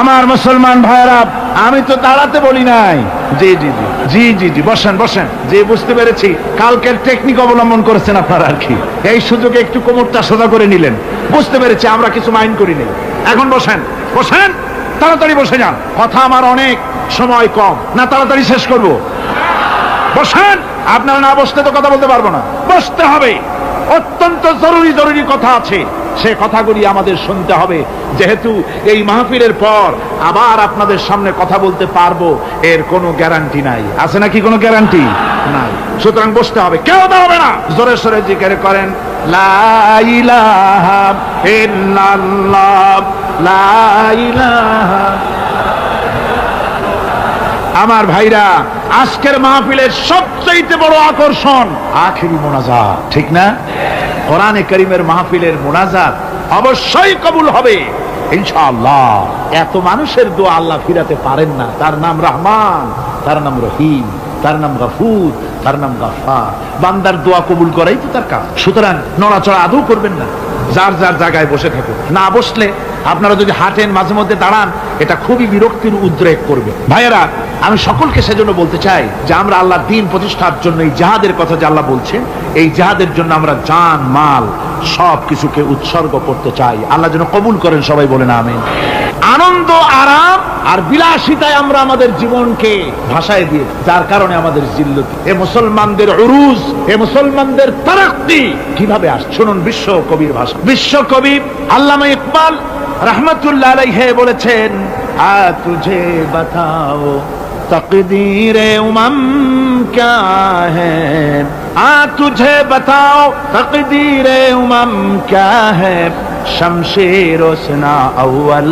আমার মুসলমান ভাইরা, আমি তো দাঁড়াতে বলি নাই। জি জি জি জি জি জি বসেন বসেন। যে বুঝতে পেরেছি কালকের টেকনিক অবলম্বন করেছেন আপনারা আর কি। এই সুযোগে একটু কোমরটা সোজা করে নিলেন। বুঝতে পেরেছি, আমরা কিছু মাইন্ড করিনি। এখন বসেন, বসেন, তাড়াতাড়ি বসে যান। কথা আমার অনেক, সময় কম, না তাড়াতাড়ি শেষ করব। বসেন। আপনারা না বসতে তো কথা বলতে পারবো না, বসতে হবে। অত্যন্ত জরুরি জরুরি কথা আছে, সে কথাগুলি আমাদের শুনতে হবে। যেহেতু এই মাহফিলের পর আবার আপনাদের সামনে কথা বলতে পারবো, এর কোনো গ্যারান্টি নাই। আছে নাকি কোনো গ্যারান্টি? নাই। সুতরাং বসতে হবে, কেউ দাঁড়াবে না। জোরে সোরে জিকির করেন, লা ইলাহা ইল্লাল্লাহ, লা ইলাহা। আমার ভাইরা, আজকের মাহফিলের সবচেয়ে বড় আকর্ষণ আখিরি মোনাজাত, ঠিক না? কোরআনে কারীমের মাহফিলের মোনাজাত অবশ্যই কবুল হবে ইনশাআল্লাহ। এত মানুষের দোয়া আল্লাহ ফিরাতে পারেন না। তার নাম রহমান, তার নাম রহিম, তার নাম গফুর, তার নাম গফফার। বান্দার দোয়া কবুল করাই তো তার কাজ। সুতরাং নড়াচড়া আদৌ করবেন না, যার যার জায়গায় বসে থাকুন। না বসলে আপনারা যদি হাঁটেন, মাঝে মধ্যে দাঁড়ান, এটা খুবই বিরক্তির উদ্রেক করবে। ভাইয়েরা, আমি সকলকে সেজন্য বলতে চাই যে আমরা আল্লাহর দ্বীন প্রতিষ্ঠার জন্য এই জিহাদের কথা যে আল্লাহ বলছেন, এই জিহাদের জন্য আমরা জান মাল সব কিছুকে উৎসর্গ করতে চাই। আল্লাহ যেন কবুল করেন, সবাই বলেন আমিন। আনন্দ, আরাম আর বিলাসিতায় আমরা আমাদের জীবনকে ভাসায় দিয়ে, যার কারণে আমাদের জিল্লতি। এ মুসলমানদের উরুজ, এ মুসলমানদের তারাক্কি কিভাবে আসছে শুনুন। বিশ্ব কবির ভাষা, বিশ্ব কবি আল্লামা ইকবাল রহমতুল্লাহ আলাইহি বলেছেন, আ তুঝে বাতাও তকদীরে উমম ক্যা হ্যায়, तुझे बताओ तकदीरे उमम क्या है, शमशेर ओसना अव्वल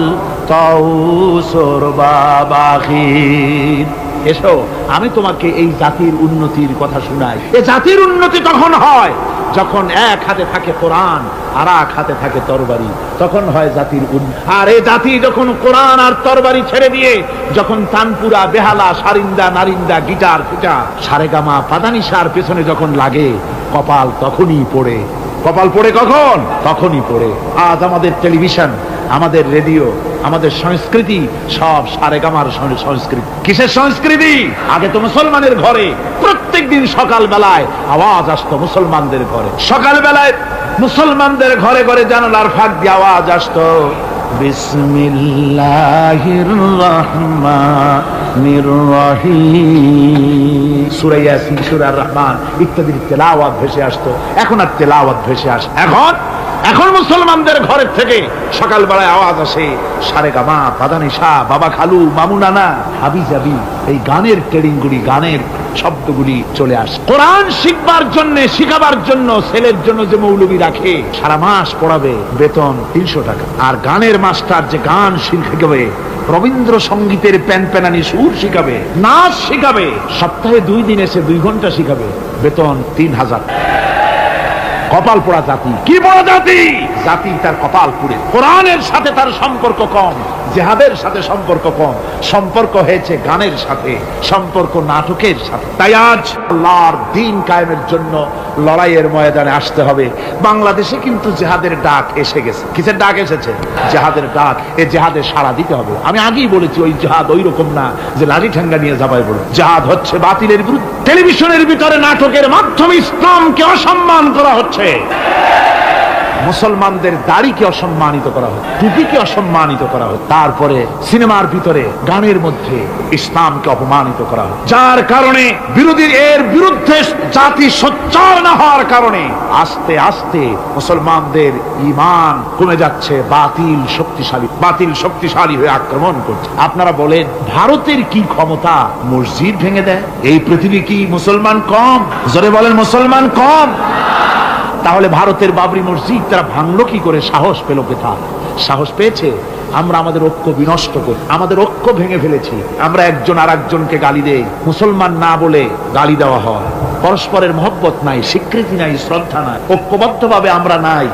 ताऊस और बाबाखीर। এসো আমি তোমাকে এই জাতির উন্নতির কথা শোনাই। এই জাতির উন্নতি তখন হয় যখন এক হাতে থাকে কোরআন আর এক হাতে থাকে তরবারি, তখন হয় জাতির উন্নতি। আর এই জাতি যখন কোরআন আর তরবারি ছেড়ে দিয়ে যখন তানপুরা, বেহালা, সারিন্দা, নারিন্দা, গিটার, ফিটার, সারেগামা, পাদানিসার পেছনে যখন লাগে, কপাল তখনই পড়ে। কপাল পড়ে কখন? তখনই পড়ে। আজ আমাদের টেলিভিশন, আমাদের রেডিও, আমাদের সংস্কৃতি সব সারেগামার সংস্কৃতি। কিসের সংস্কৃতি? আগে তো মুসলমানের ঘরে প্রত্যেক দিন সকাল বেলায় আওয়াজ আসতো মুসলমানদের ঘরে। সকাল বেলায় মুসলমানদের ঘরে ঘরে জানালার ফাঁক দিয়ে আওয়াজ আসতো, বিসমিল্লাহির রহমানির রহিম। সূরা ইয়াসিন, সূরা রহমান ইত্যাদির তেলাওয়াত ভেসে আসতো। এখন আর তেলাওয়াত ভেসে আসে? এখন মুসলমানদের ঘরের থেকে সকাল বেলায় আওয়াজ আসে সারেগামা, পাদানিসা, বাবা খালু, মামু নানা, হাবি জাবি, এই গানের ট্রেডিংগুলি, গানের শব্দগুলি চলে আসে। কোরআন শিখবার জন্য, শিখাবার জন্য ছেলের জন্য যে মৌলবী রাখে, সারা মাস পড়াবে, বেতন 300 টাকা। আর গানের মাস্টার যে গান শিখাবে, রবীন্দ্র সঙ্গীতের প্যানপ্যানানি সুর শিখাবে, নাচ শিখাবে, সপ্তাহে 2 দিন এসে 2 ঘন্টা শিখাবে, বেতন 3000। কপাল পোড়া জাতি। কি পোড়া জাতি? জাতি তার কপাল পুড়ে। কোরআনের সাথে তার সম্পর্ক কম, জিহাদের সাথে সম্পর্ক কম, সম্পর্ক হয়েছে গানের সাথে, সম্পর্ক নাটকের সাথে। তাই আজ আল্লাহর দ্বীন কায়েমের জন্য লড়াইয়ের ময়দানে আসতে হবে। বাংলাদেশে কিন্তু জিহাদের ডাক এসে গেছে। কিসের ডাক এসেছে? জিহাদের ডাক। এই জিহাদে সাড়া দিতে হবে। আমি আগেই বলেছি, ওই জিহাদ ওই রকম না যে লাঠি ঠ্যাঙ্গা নিয়ে যাবাই বলে। জিহাদ হচ্ছে বাতিলের বিরুদ্ধে। টেলিভিশনের ভিতরে নাটকের মাধ্যমে ইসলামকে অসম্মান করা হচ্ছে, মুসলমানদের দাড়িকে অসম্মানিত করা হয়, টুপিকে অসম্মানিত করা হয়, তারপরে সিনেমার ভিতরে, গানের মধ্যে ইসলামকে অপমানিত করা হয়। যার কারণে বিরোধী এর বিরুদ্ধে জাতি সোচ্চার না হওয়ার কারণে আস্তে আস্তে মুসলমানদের ঈমান কমে যাচ্ছে। বাতিল শক্তিশালী হয়ে আক্রমণ করছে। আপনারা বলেন, ভারতের কি ক্ষমতা মসজিদ ভেঙে দেয়? এই পৃথিবী কি মুসলমান কম? জোরে বলেন, মুসলমান কম? তাহলে ভারতের বাবরি মসজিদ তারা ভাঙলো কি করে? সাহস পেল কোথায়? সাহস পেয়েছে আমরা আমাদের ঐক্য বিনষ্ট করি, আমাদের ঐক্য ভেঙে ফেলেছি। আমরা একজন আর একজনকে গালি দেই, মুসলমান না বলে গালি দেওয়া হয়। পরস্পরের মহব্বত নাই, স্বীকৃতি নাই, শ্রদ্ধা নাই, ঐক্যবদ্ধভাবে আমরা নাই।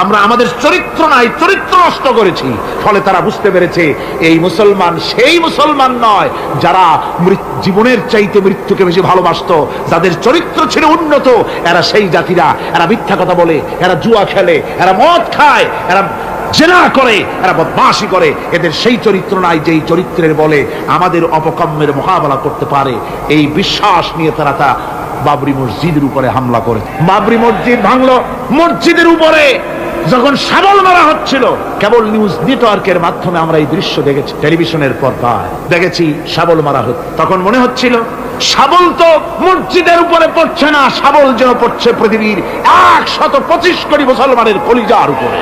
আমরা আমাদের চরিত্র নাই, চরিত্র নষ্ট করেছি। ফলে তারা বুঝতে পেরেছে এই মুসলমান সেই মুসলমান নয় যারা জীবনের চাইতে মৃত্যুকে বেশি ভালোবাসতো, যাদের চরিত্র ছিল উন্নত। এরা সেই জাতিরা, এরা মিথ্যা কথা বলে, এরা জুয়া খেলে, এরা মদ খায়, এরা জেনা করে, এরা বদমাশি করে। এদের সেই চরিত্র নাই যেই চরিত্রের বলে আমাদের অপকর্মের মোকাবেলা করতে পারে। এই বিশ্বাস নিয়ে তারা বাবরি মসজিদের উপরে হামলা করে। বাবরি মসজিদ ভাঙলো। মসজিদের উপরে যখন শাবল মারা হচ্ছিল, কেবল নিউজ নেটওয়ার্কের মাধ্যমে আমরা এই দৃশ্য দেখেছি, টেলিভিশনের পর্দায় দেখেছি শাবল মারা হচ্ছে। তখন মনে হচ্ছিল শাবল তো মসজিদের উপরে পড়ছে না, শাবল যেন পড়ছে পৃথিবীর 125 কোটি মুসলমানের কলিজার উপরে।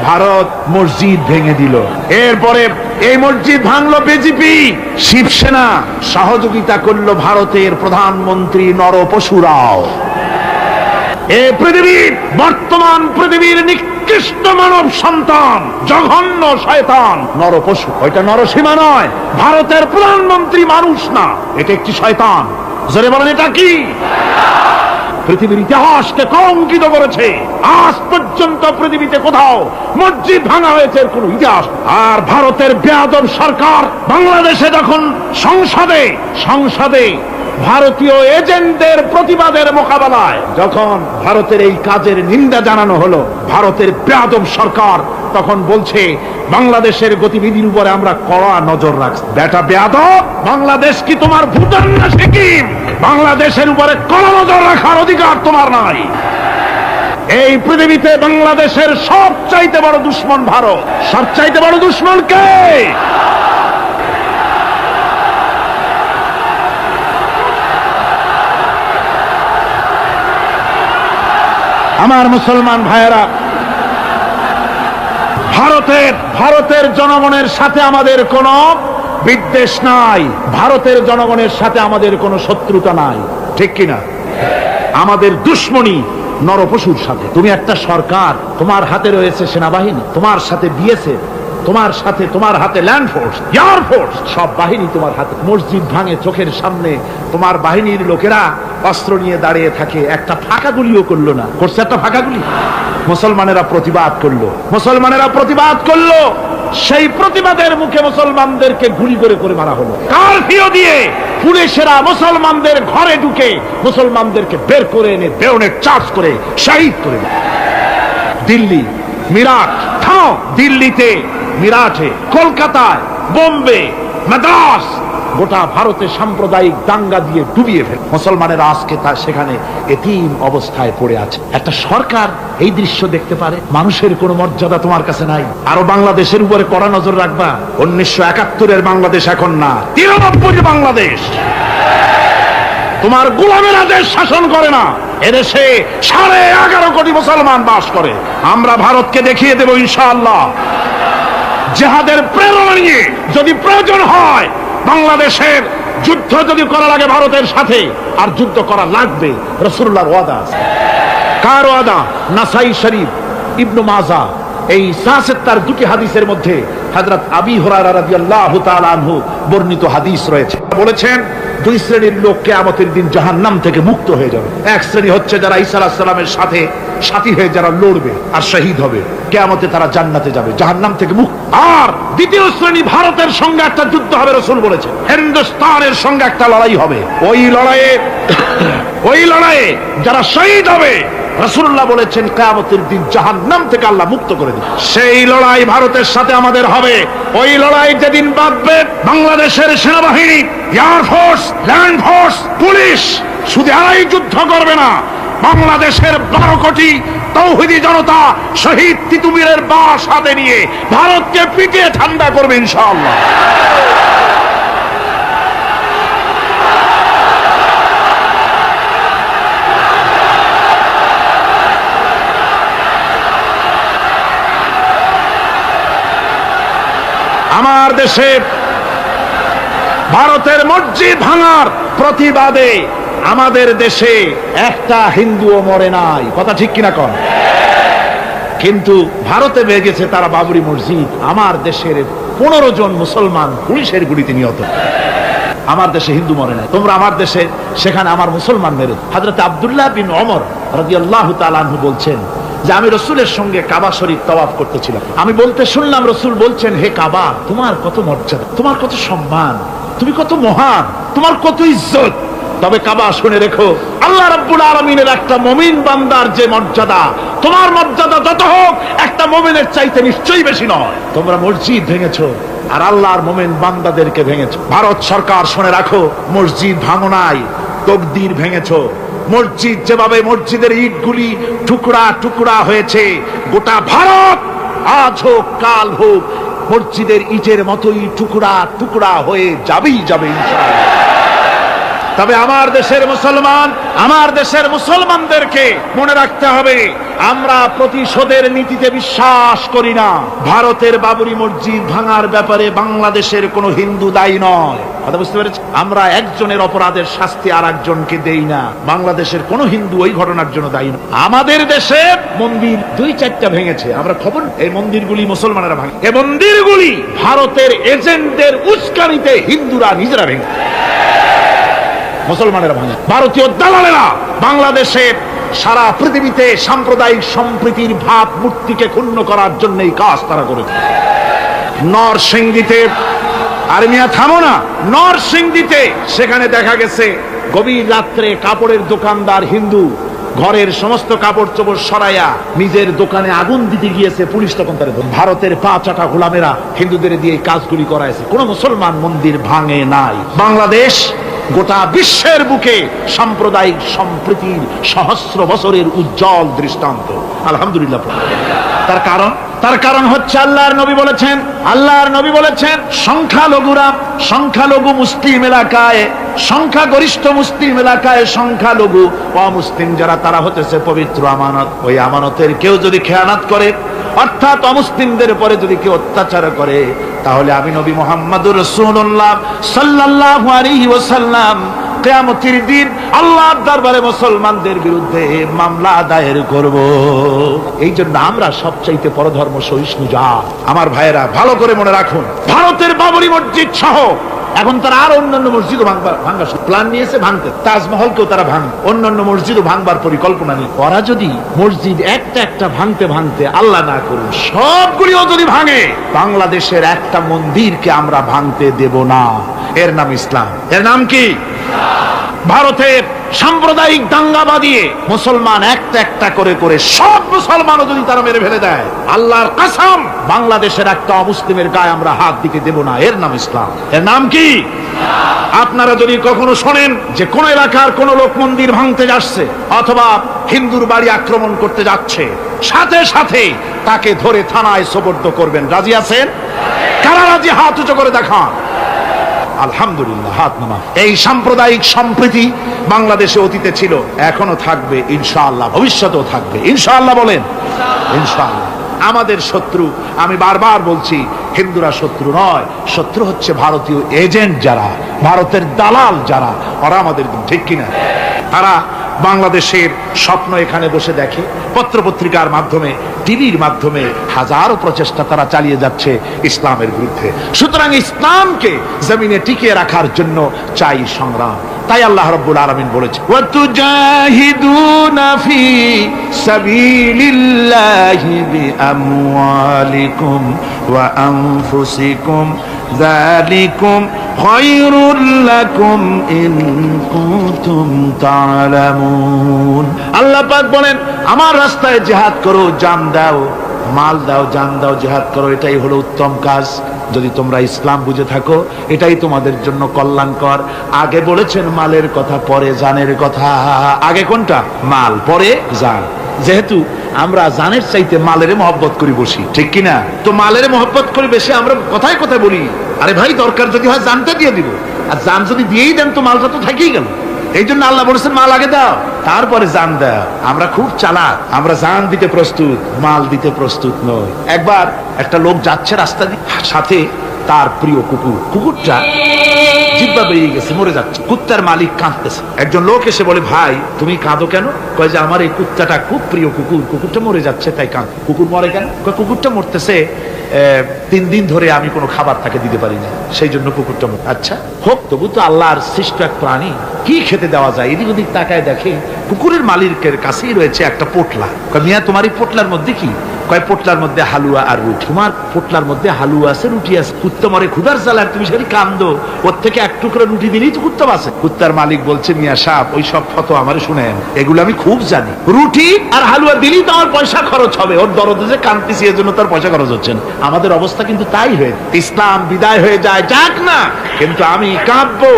ভারত মসজিদ ভেঙে দিল। এরপরে এই মসজিদ ভাঙলো বিজেপি, শিবসেনা সহযোগিতা করলো ভারতের প্রধানমন্ত্রী নরপশুরাও। এই পৃথিবীর বর্তমান পৃথিবীর নিকৃষ্ট মানব সন্তান, জঘন্য শয়তান নরপশু। ওইটা নরসীমা নয়, ভারতের প্রধানমন্ত্রী মানুষ না, এটা একটি শয়তান। জোরে বলেন, এটা কি? পৃথিবীর ইতিহাসকে কলঙ্কিত করেছে। আজ পর্যন্ত পৃথিবীতে কোথাও মসজিদ ভাঙা হয়েছে এর কোন ইতিহাস। আর ভারতের বেয়াদব সরকার বাংলাদেশে যখন সংসদে ভারতীয় এজেন্টদের প্রতিবাদের মোকাবেলায় যখন ভারতের এই কাজের নিন্দা জানানো হলো, ভারতের বেয়াদব সরকার তখন বলছে বাংলাদেশের গতিবিধির উপরে আমরা কড়া নজর রাখছি। বেটা বেয়াদব, বাংলাদেশ কি তোমার ভুটান না সিকিম? বাংলাদেশের উপরে কড়া নজর রাখার অধিকার তোমার নাই। এই পৃথিবীতে বাংলাদেশের সবচাইতে বড় দুশ্মন ভারত। সবচাইতে বড় দুশ্মন কে? আমার মুসলমান ভাইয়েরা, ভারতের জনগণের সাথে আমাদের কোনো বিদ্বেষ নাই, ভারতের জনগণের সাথে আমাদের কোনো শত্রুতা নাই, ঠিক কিনা? আমাদের দুশ্মনী নরপশুর সাথে। তুমি একটা সরকার, তোমার হাতে রয়েছে সেনাবাহিনী, তোমার সাথে বিএসএফ, তোমার হাতে ল্যান্ড ফোর্স, এয়ার ফোর্স, সব বাহিনী তোমার হাতে। মসজিদ ভাঙে চোখের সামনে, তোমার বাহিনীর লোকেরা অস্ত্র নিয়ে দাঁড়িয়ে থাকে, একটা ফাঁকা গুলিও করলো না। করছে একটা ফাঁকা গুলি? মুসলমানেরা প্রতিবাদ করলো। সেই প্রতিবাদের মুখে মুসলমানদেরকে গুলি করে করে মারা হলো। কারফিউ দিয়ে পুলিশেরা মুসলমানদের ঘরে ঢুকে মুসলমানদেরকে বের করে এনে বেয়নেট চার্জ করে শহীদ করে দেয়। দিল্লি, মিরাট, দিল্লিতে, মিরাটে, কলকাতায়, বোম্বে, মাদ্রাস, গোটা ভারতে সাম্প্রদায়িক দাঙ্গা দিয়ে ডুবিয়ে ফেলে মুসলমানেরা আজকে তা সেখানে এতিম অবস্থায় পড়ে আছে। একটা সরকার এই দৃশ্য দেখতে পারে? মানুষের কোনো মর্যাদা তোমার কাছে নাই। আরো বাংলাদেশের উপরে কড়া নজর রাখবা। 1971-এর বাংলাদেশ এখন না, 93 বাংলাদেশ। তোমার গোলামেরা দেশ শাসন করে না, এদেশে 11.5 কোটি মুসলমান বাস করে। আমরা ভারতকে দেখিয়ে দেব ইনশাআল্লাহ, জিহাদের প্রেরণা নিয়ে যদি প্রয়োজন হয় বাংলাদেশের যুদ্ধ যদি করা লাগে ভারতের সাথে, আর যুদ্ধ করা লাগবে। রাসূলুল্লাহর ওয়াদা আছে। কার ওয়াদা? নাসাই শরীফ, ইবনে মাজাহ, এই সাহাসেত্তার দুটি হাদিসের মধ্যে হযরত আবী হুরায়রা রাদিয়াল্লাহু তাআলা আনহু বর্ণিত হাদিস রয়েছে। বলেছেন, দুই শ্রেণীর লোক কিয়ামতের দিন জাহান্নাম থেকে মুক্ত হয়ে যাবে। এক শ্রেণী হচ্ছে যারা ঈসা আলাইহিস সালামের সাথে সাথী হয়ে যারা লড়বে আর শহীদ হবে, কিয়ামতে তারা জান্নাতে যাবে, জাহান্নাম থেকে মুক্ত। আর দ্বিতীয় শ্রেণী, ভারতের সঙ্গে একটা যুদ্ধ হবে, রাসূল বলেছেন হিন্দুস্তানের সঙ্গে একটা লড়াই হবে। ওই লড়াইয়ে যারা শহীদ হবে, রাসূলুল্লাহ বলেছেন কিয়ামতের দিন জাহান্নাম থেকে আল্লাহ মুক্ত করে দিবেন। সেই লড়াই ভারতের সাথে আমাদের হবে। ওই লড়াই যেদিন বাঁধবে, বাংলাদেশের সেনাবাহিনী, air force, land force, police শুধু এরাই যুদ্ধ করবে না, বাংলাদেশের 12 কোটি তৌহিদি জনতা শহীদ তিতুমীরের বাস হাতে নিয়ে ভারতকে পিটিয়ে ঠান্ডা করবে ইনশাআল্লাহ। আমার দেশে ভারতের মসজিদ ভাঙার প্রতিবাদে আমাদের দেশে একটা হিন্দুও মরে নাই, কথা ঠিক কিনা কন? কিন্তু ভারতে ভেঙেছে তারা বাবরি মসজিদ। আমার দেশের 15 জন মুসলমান পুলিশের গুলিতে নিহত। আমার দেশে হিন্দু মরে নাই। তোমরা আমার দেশে, সেখানে আমার মুসলমান মেরে। হযরত আব্দুল্লাহ বিন ওমর রাদিয়াল্লাহু তাআলা আনহু বলছেন যে আমি রাসূলের সঙ্গে কাবা শরীফ তাওয়াফ করতেছিলাম। আমি বলতে শুনলাম রাসূল বলছেন, হে কাবা, তোমার কত মর্যাদা, তোমার কত সম্মান, তুমি কত মহান, তোমার কত ইজ্জত। তবে কাবা, শুনে রেখো, আল্লাহ রাব্বুল আলামিনের একটা মুমিন বান্দার যে মর্যাদা, তোমার মর্যাদা যত হোক একটা মুমিনের চাইতে নিশ্চয়ই বেশি নয়। তোমরা মসজিদ ভেঙেছো আর আল্লাহর মুমিন বান্দাদেরকে ভেঙেছো। ভারত সরকার, শুনে রাখো, মসজিদ ভাঙো নাই, তকদির ভেঙেছো। মসজিদ যেভাবে মসজিদের ইটগুলি টুকরা টুকরা হয়েছে, গোটা ভারত আজ হোক কাল হোক মসজিদের ইটের মতোই টুকরা টুকরা হয়ে যাবেই যাবে ইনশাআল্লাহ। তবে আমার দেশের মুসলমানদেরকে মনে রাখতে হবে, আমরা প্রতিশোধের নীতিতে বিশ্বাস করি না। ভারতের বাবরি মসজিদ ভাঙার ব্যাপারে বাংলাদেশের কোনো হিন্দু দায়ী নয়, কথা বুঝতে পেরেছি? আমরা একজনের অপরাধের শাস্তি আর একজনকে দেই না। বাংলাদেশের কোনো হিন্দু ওই ঘটনার জন্য দায়ী নয়। আমাদের দেশে মন্দির 2-4টা ভেঙেছে, আমরা খবর, এই মন্দিরগুলি মুসলমানেরা ভাঙে। এই মন্দিরগুলি ভারতের এজেন্টদের উস্কানিতে হিন্দুরা নিজেরা ভেঙে, মুসলমানেরা ভাঙে। ভারতীয় দালালেরা বাংলাদেশে সারা পৃথিবীতে সাম্প্রদায়িক সম্প্রীতির ভাব মূর্তিকে ক্ষুণ্ণ করার জন্য এই কাজ তারা করেছে। নরসিংদীতে, আর মিয়া থামো না, নরসিংদীতে সেখানে দেখা গেছে গভীর রাত্রে কাপড়ের দোকানদার হিন্দু ঘরের সমস্ত কাপড় চোপড় সরাইয়া নিজের দোকানে আগুন দিতে গিয়েছে, পুলিশ তখন তার ভারতের 5-8 গোলামেরা হিন্দুদের দিয়ে এই কাজগুলি করাইছে। কোন মুসলমান মন্দির ভাঙে নাই। বাংলাদেশ গোটা বিশ্বের বুকে সাম্প্রদায়িক সম্প্রীতির সহস্র বছরের উজ্জ্বল দৃষ্টান্ত, আলহামদুলিল্লাহ। তার কারণ হচ্ছে আল্লাহর নবী বলেছেন সংখ্যালঘু মুসলিম এলাকায়, সংখ্যাগরিষ্ঠ মুসলিম এলাকায় সংখ্যালঘু অমুসলিম যারা, তারা হতেছে পবিত্র আমানত। ওই আমানতের কেউ যদি খেয়ানত করে, অর্থাৎ অমুসলিমদের উপরে যদি কেউ অত্যাচার করে, তাহলে আমি নবী মুহাম্মদুর রাসূলুল্লাহ সাল্লাল্লাহু আলাইহি ওয়াসাল্লাম কিয়ামতের দিন আল্লাহর দরবারে মুসলমানদের বিরুদ্ধে মামলা দায়ের করব। এই জন্য আমরা সবচাইতে পরধর্ম সহিষ্ণু জাত। আমার ভাইয়েরা ভালো করে মনে রাখুন, ভারতের বাবরি মসজিদ সহ এখন তারা আর অন্যান্য মসজিদও ভাঙবার প্ল্যান নিয়েছে, ভাঙতে তাজমহলকেও তারা ভাঙ, অন্যান্য মসজিদও ভাঙবার পরিকল্পনা নেই। ওরা যদি মসজিদ একটা একটা ভাঙতে ভাঙতে আল্লাহ না করুন সবগুলিও যদি ভাঙে, বাংলাদেশের একটা মন্দিরকে আমরা ভাঙতে দেব না। এর নাম ইসলাম। এর নাম কি? ভারতের সাম্প্রদায়িক দাঙ্গা বাঁধিয়ে মুসলমান একটা একটা করে করে সব মুসলমানও যদি তারা মেরে ফেলে দেয়, আল্লাহর কসম বাংলাদেশের একটা অমুসলিমের গায়ে আমরা হাত দিতে দেব না। এর নাম ইসলাম। এর নাম কি? আপনারা যদি কখনো শোনেন যে কোন এলাকার কোন লোক মন্দির ভাঙতে যাচ্ছে অথবা হিন্দুর বাড়ি আক্রমণ করতে যাচ্ছে, সাথে সাথে তাকে ধরে থানায় সোপর্দ করবেন। রাজি আছেন? কারা রাজি? হাত উঁচু করে দেখান। আলহামদুলিল্লাহ, হাত নামা। এই সাম্প্রদায়িক সম্প্রীতি বাংলাদেশে অতীতে ছিল, এখনো থাকবে ইনশাআল্লাহ, ভবিষ্যতেও থাকবে ইনশাআল্লাহ। বলেন ইনশাআল্লাহ। আমাদের শত্রু, আমি বারবার বলছি, হিন্দুরা শত্রু নয়, শত্রু হচ্ছে ভারতীয় এজেন্ট যারা, ভারতের দালাল যারা, ওরা আমাদের ঠিক কিনা? তারা বাংলাদেশের স্বপ্ন এখানে বসে দেখে, পত্রপত্রিকার মাধ্যমে, টিভির মাধ্যমে হাজারো প্রচেষ্টা তারা চালিয়ে যাচ্ছে ইসলামের বিরুদ্ধে। সুতরাং ইসলামকে জমিনে টিকিয়ে রাখার জন্য চাই সংগ্রাম। তাই আল্লাহ রাব্বুল আলামিন বলেছে, ওয়াতুজাহিদুনা ফি সাবিলিল্লাহি বিআমওয়ালিকুম ওয়া আনফুসিকুম যালিকুম খায়রুল লাকুম ইন কুনতুম তা'লামুন। আল্লাহ পাক বলেন, আমার রাস্তায় জিহাদ করো, জান দাও, মাল দাও, জান দাও, জিহাদ করো, এটাই হলো উত্তম কাজ। যদি তোমরা ইসলাম বুঝে থাকো, এটাই তোমাদের জন্য কল্যাণকর। আগে বলেছেন মালের কথা, পরে জানের কথা। আগে কোনটা? মাল, পরে জান। যেহেতু আমরা জানের চাইতে মালের মহব্বত করি বসি, ঠিক কিনা? তো মালের মহব্বত করি বেশি, আমরা কথায় কথা বলি, আরে ভাই দরকার যদি হয় জানটা দিয়ে দিব, আর জান যদি দিয়েই দেন তো মালটা তো থেকেই গেল। এই জন্য আল্লাহ বলেছেন মাল আগে দাও, তারপরে জান দাও। আমরা খুব চালাক, আমরা জান দিতে প্রস্তুত, মাল দিতে প্রস্তুত নই। একবার একটা লোক যাচ্ছে রাস্তা দিয়ে, সাথে তার প্রিয় কুকুর। কুকুরটা জিব্বা বেরিয়ে গেছে, মরে যাচ্ছে। কুত্তার মালিক কাঁদতেছে। একজন লোক এসে বলে, ভাই তুমি কাঁদো কেন? কয় যে আমার এই কুত্তাটা খুব প্রিয় কুকুর, কুকুরটা মরে যাচ্ছে তাই কাঁদ। কুকুর মরে কেন? কয় কুকুরটা মরতেছে 3 দিন ধরে আমি কোনো খাবার তাকে দিতে পারি না, সেই জন্য কুকুরটা মরে। আচ্ছা হোক, তবু তো আল্লাহর সৃষ্ট এক প্রাণী, কি খেতে দেওয়া যায়? এদিক ওদিক তাকায় দেখে কুকুরের মালিকের কাছেই রয়েছে একটা পোটলা। কয় মিয়া তোমার এই পোটলার মধ্যে কি? কয় পোটলার মধ্যে হালুয়া আর রুটি। তোমার পোটলার মধ্যে হালুয়া আছে, রুটি আছে। কুত্তা মরে ক্ষুধার জ্বালায় তুমি সেখানে কান্দো, ওর থেকে এক টুকরো রুটি দিলেই তো কুত্তা বাঁচে। কুত্তার মালিক বলছে, মিয়া সাহেব ওই সব ফতো আমারে শুনেন, এগুলো আমি খুব জানি। রুটি আর হালুয়া দিলেই তো আমার পয়সা খরচ হবে, ওর দরদে যে কান্দতেছি এর জন্য তার পয়সা খরচ হচ্ছে না। আমাদের অবস্থা কিন্তু তাই হয়ে, ইসলাম বিদায় হয়ে যায়, যাক না, কিন্তু আমি কাঁদবো,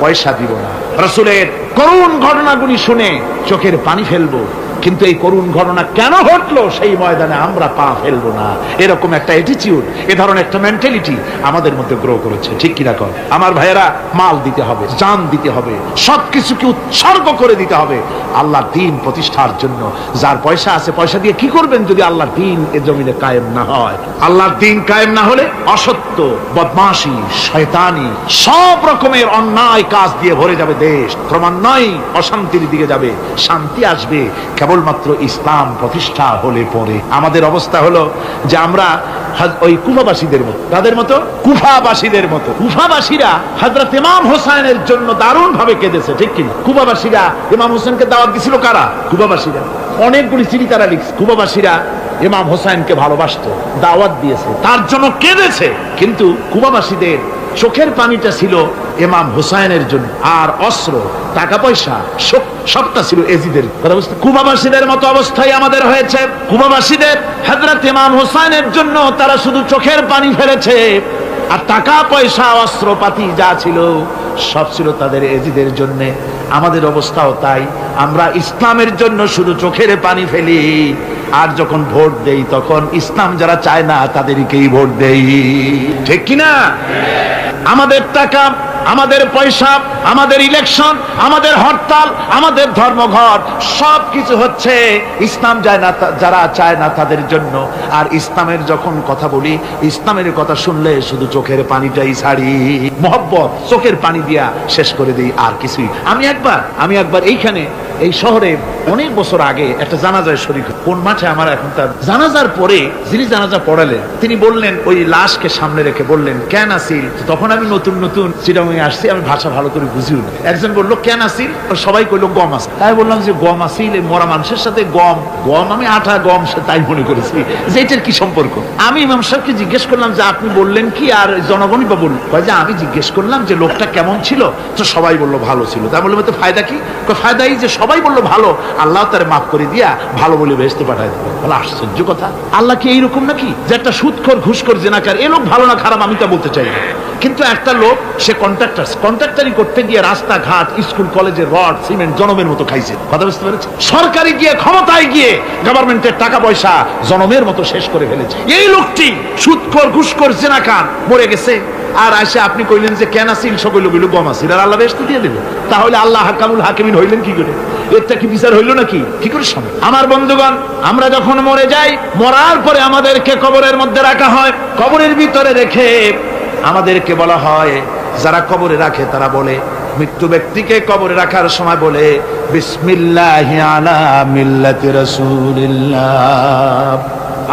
পয়সা দিব না। রাসূলের করুণ ঘটনাগুলি শুনে চোখের পানি ফেলবো, কিন্তু এই করুণ ঘটনা কেন ঘটলো সেই ময়দানে আমরা পা ফেলবো না। এরকম একটা অ্যাটিটিউড, এ ধরনের একটা মেন্টালিটি আমাদের মধ্যে গ্রো করেছে, ঠিক কিনা কর? আমার ভাইয়েরা, মাল দিতে হবে, জান দিতে হবে, সবকিছুকে উৎসর্গ করে দিতে হবে আল্লাহর দ্বীন প্রতিষ্ঠার জন্য। যার পয়সা আছে, পয়সা দিয়ে কি করবেন যদি আল্লাহর দ্বীন এ জমিনে কায়েম না হয়? আল্লাহর দ্বীন কায়েম না হলে অসত্য, বদমাশি, শয়তানি, সব রকমের অন্যায় কাজ দিয়ে ভরে যাবে দেশ, ক্রমান্বয়ে অশান্তির দিকে যাবে। শান্তি আসবে কেবলমাত্র ইসলাম প্রতিষ্ঠা হলে পরে। আমাদের অবস্থা হলো যে আমরা ওই কুফাবাসীদের মতো, তাদের মতো, কুফাবাসীদের মতো। কুফাবাসীরা হযরত ইমাম হোসেনের জন্য দারুণ ভাবে কেঁদেছে, ঠিক কিনা? কুফাবাসীরা ইমাম হোসেনকে দাওয়াত দিছিল কারা? কুফাবাসীরা। অনেকগুলি চিঠি তারা লিখছে। কুফাবাসীরা ইমাম হোসেনকে ভালোবাসতো, দাওয়াত দিয়েছে, তার জন্য কেঁদেছে। কিন্তু কুফাবাসীদের চোখের পানিটা ছিল ইমাম হুসাইনের জন্য, আর অস্ত্র, টাকা পয়সা সবটা ছিল এজিদের। কথা বুঝতে? কুফাবাসীদের মতো অবস্থাই আমাদের হয়েছে। কুফাবাসীদের হযরত ইমাম হুসাইনের জন্য তারা শুধু চোখের পানি ফেলেছে, আর টাকা পয়সা অস্ত্রপাতি যা ছিল সব ছিল তাদের এজিদের জন্য। আমাদের অবস্থাও তাই, আমরা ইসলামের জন্য শুধু চোখের পানি ফেলি, আর যখন ভোট দেই তখন ইসলাম যারা চায় না তাদেরকেই ভোট দেই, ঠিক কিনা? আমাদের টাকা আমাদের পয়সা, আমাদের ইলেকশন, আমাদের হরতাল, আমাদের ধর্মঘট সব কিছু হচ্ছে ইসলাম যায় না, যারা চায় না তাদের জন্য। আর ইসলামের যখন কথা বলি, ইসলামের কথা শুনলে শুধু চোখের পানিটাই ছাড়ি, মোহব্বত চোখের পানি দিয়া শেষ করে দিই, আর কিছুই। আমি একবার এইখানে এই শহরে অনেক বছর আগে একটা জানাজায় শরীক, কোন মাঠে আমার এখন তার জানাজার পরে যিনি জানাজা পড়ালেন তিনি বললেন, ওই লাশকে সামনে রেখে বললেন, কেন আসিল? তখন আমি নতুন নতুন চিটাগাং আসছি, আমি ভাষা ভালো করে বুঝিও না। একজন বললো কেন আসিল, সবাই কইলো গম আছে। তাই বললাম যে গম আসিল, এই মরা মানুষের সাথে গম, আমি আটা গম সে তাই মনে করেছি যে এটার কি সম্পর্ক। আমি ইমাম সাহেবকে জিজ্ঞেস করলাম যে আপনি বললেন কি, আর জনগণই বা বলল? যে আমি জিজ্ঞেস করলাম যে লোকটা কেমন ছিল, তো সবাই বললো ভালো ছিল। তাই বললাম তো ফায়দা কি? ফায়দা এই যে সবাই বললো ভালো, আল্লাহ তারে মাফ করে দিয়া ভালো বলে বেহেশতে পাঠায় দেবে। বলে আশ্চর্য কথা, আল্লাহ কি এইরকম নাকি যে একটা সুদখোর ঘুষখোর জেনাকার এ লোক ভালো না খারাপ আমি তা বলতে চাই না, কিন্তু একটা লোক সে কন্ট্রাক্টারি করতে গিয়ে রাস্তাঘাট, স্কুল কলেজের রড সিমেন্ট জনমের মতো খাইছে। কথা বুঝতে পেরেছে? সরকারি গিয়ে ক্ষমতায় গিয়ে গভর্নমেন্টের টাকা পয়সা জনমের মতো শেষ করে ফেলেছে। এই লোকটি সুদখোর ঘুষখোর জেনাকার মরে গেছে, আর আসে আপনি কইলেন যে কেন আসিল, সকল লোক গম আসিল, আর আল্লাহ বেহেশত দিয়ে দেবে। তাহলে আল্লাহ হাকামুল হাকিমিন হইলেন কি করে? এটা কি বিচার হইল নাকি? কি করে সম্ভব? আমার বন্ধুগণ, আমরা যখন মরে যাই, মরার পরে আমাদেরকে কবরের মধ্যে রাখা হয়, কবরের ভিতরে রেখে আমাদেরকে বলা হয়, যারা কবরে রাখে তারা বলে, মৃত্যু ব্যক্তিকে কবরে রাখার সময় বলে, বিসমিল্লাহি আলা মিল্লাতি রাসূলিল্লাহ,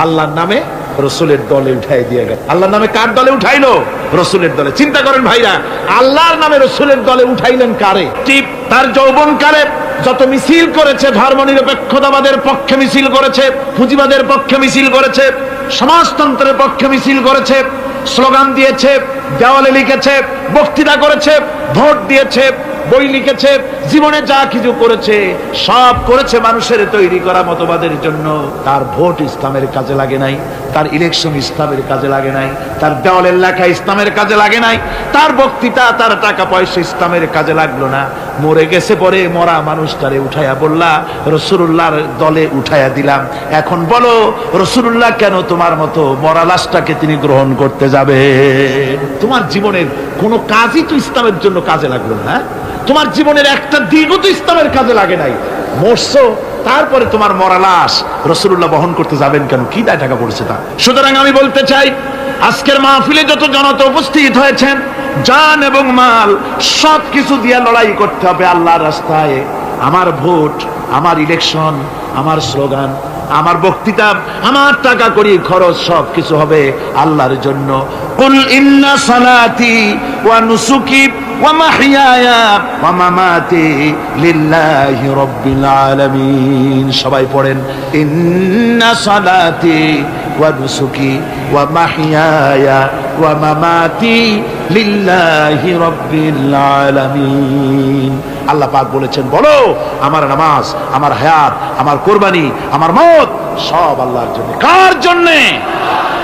আল্লাহর নামে রসুলের দলে উঠাই দিয়ে গেল। আল্লাহর নামে কার দলে উঠাইলো? রসুলের দলে। চিন্তা করেন ভাইরা, আল্লাহর নামে রসুলের দলে উঠাইলেন কারে? তার যৌবন কালে যত মিছিল করেছে, ধর্ম নিরপেক্ষতাবাদের পক্ষে মিছিল করেছে, পুঁজিবাদের পক্ষে মিছিল করেছে, সমাজতন্ত্রের পক্ষে মিছিল করেছে, স্লোগান দিয়েছে, দেওয়ালে লিখেছে, বক্তৃতা করেছে, ভোট দিয়েছে, বই লিখেছে, জীবনে যা কিছু করেছে সব করেছে মানুষের তৈরি করা মতবাদের জন্য। তার ভোট ইসলামের কাজে লাগে নাই, তার ইলেকশন ইসলামের কাজে লাগে নাই, তার দেওয়ালের লেখা ইসলামের কাজে লাগে নাই, তার বক্তৃতা, তার টাকা পয়সা ইসলামের কাজে লাগলো না। মরে গেছে, পরে মরা মানুষটারে উঠাইয়া বললা রাসূলুল্লাহর দলে উঠাইয়া দিলাম। এখন বলো রাসূলুল্লাহ কেন তোমার মতো মরা লাশটাকে তিনি গ্রহণ করতে যাবে? তোমার জীবনের কোনো কাজই তো ইসলামের জন্য কাজে লাগলো না। তোমার জীবনের একটা দিনও তো ইসলামের কাজে লাগে নাই। মরছো, তারপরে তোমার মরা লাশ রাসূলুল্লাহ বহন করতে যাবেন কেন? কি দায় টাকা পড়েছে তা? সুতরাং আমি বলতে চাই, আজকের মাহফিলে যত জনতা উপস্থিত হয়েছেন, জান এবং মাল সব কিছু দিয়ে লড়াই করতে হবে আল্লাহর রাস্তায়। আমার ভোট, আমার ইলেকশন, আমার স্লোগান, আমার বক্তৃতা, আমার টাকা করি খরচ সব কিছু হবে আল্লাহর জন্য। কুল ইন্না সালাতি ওয়া নুসুকি ওয়া মাহইয়ায়া ওয়া মামাতি লিল্লাহি রাব্বিল আলামিন। সবাই পড়েন, ইন্না সালাতি ওয়া নুসুকি ওয়া মাহইয়ায়া ওয়া মামাতি লিল্লাহি রাব্বিল আলামিন। আল্লাহ পাক বলেছেন, বলো আমার নামাজ, আমার হায়াত, আমার কোরবানি, আমার মওত সব আল্লাহর জন্য। কার জন্য?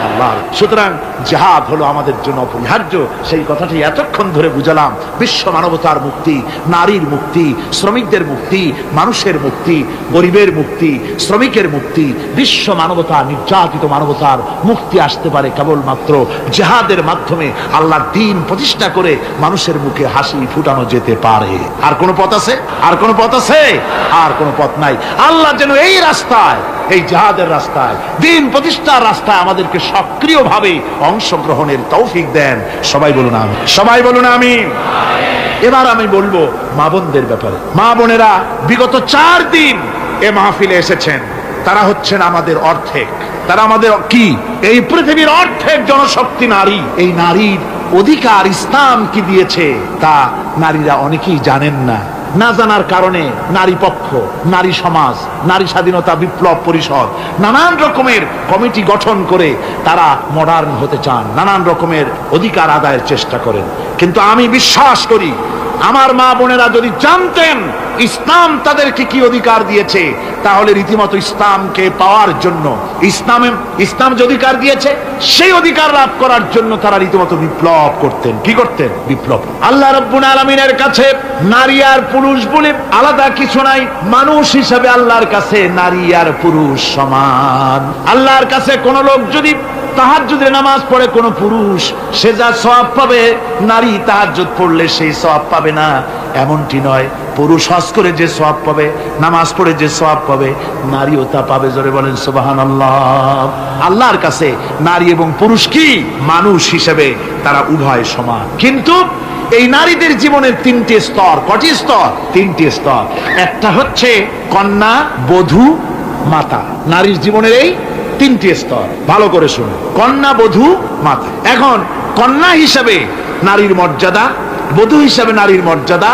আল্লাহর। সুতরাং জিহাদ হলো আমাদের জন্য অপরিহার্য। সেই কথাটি এতক্ষণ ধরে বুঝালাম। বিশ্ব মানবতার মুক্তি, নারীর মুক্তি, শ্রমিকদের মুক্তি, মানুষের মুক্তি, গরিবের মুক্তি, শ্রমিকের মুক্তি, বিশ্ব মানবতা, নির্যাতিত মানবতার মুক্তি আসতে পারে কেবলমাত্র জিহাদের মাধ্যমে। আল্লাহর দ্বীন প্রতিষ্ঠা করে মানুষের মুখে হাসি ফুটানো যেতে পারে। আর কোন পথ আছে? আর কোন পথ আছে? আর কোন পথ নাই। আল্লাহ যেন এই রাস্তায়, এই জিহাদের রাস্তায়, দ্বীন প্রতিষ্ঠার রাস্তায় আমাদেরকে সক্রিয়ভাবে অংশগ্রহণের তৌফিক দেন। সবাই বলুন আমিন। সবাই বলুন আমিন। এবার আমি বলবো মা বোনদের ব্যাপারে। মা বোনেরা বিগত 4 দিন এ মাহফিলে এসেছেন। তারা হচ্ছেন আমাদের অর্ধেক। তারা আমাদের কি? এই পৃথিবীর অর্ধেক জনশক্তি নারী। এই নারীর অধিকার ইসলাম কি দিয়েছে তা নারীরা অনেকেই জানেন না। না জানার কারণে নারী পক্ষ, নারী সমাজ, নারী স্বাধীনতা বিপ্লব পরিষদ নানান রকমের কমিটি গঠন করে তারা মডার্ন হতে চান, নানান রকমের অধিকার আদায়ের চেষ্টা করেন। কিন্তু আমি বিশ্বাস করি, আমার মা বোনেরা যদি জানতেন ইসলাম তাদেরকে কি অধিকার দিয়েছে, তাহলে রীতিমতো ইসলামকে পাওয়ার জন্য, ইসলাম যে অধিকার দিয়েছে সেই অধিকার লাভ করার জন্য তারা রীতিমতো বিপ্লব করতেন। কি করতেন? বিপ্লব। আল্লাহ রাব্বুল আলামিনের কাছে নারী আর পুরুষ বলে আলাদা কিছু নাই। মানুষ হিসাবে আল্লাহর কাছে নারী আর পুরুষ সমান। আল্লাহর কাছে কোন লোক যদি তাহাজ্জুদের নামাজ পড়ে কোন পুরুষ, সে যা সওয়াব পাবে নারী তাহাজ্জুদ পড়লে সেই সওয়াব পাবে না, এমনটি নয়। পুরুষ হজ করে যে সওয়াব পাবে, নামাজ পড়ে যে সওয়াব পাবে, নারীও তা পাবে। জোরে বলেন সুবহানাল্লাহ। আল্লাহর কাছে নারী এবং পুরুষ কি মানুষ হিসেবে তারা উভয় সমান। কিন্তু এই নারীদের জীবনের তিনটি স্তর। কটি স্তর? তিনটি স্তর। একটা হচ্ছে কন্যা, বধূ, মাতা। নারীর জীবনের এই তিনটি স্তর, ভালো করে শুনুন। কন্যা, বধূ, মাতা। এখন কন্যা হিসাবে নারীর মর্যাদা, বধূ হিসাবে নারীর মর্যাদা,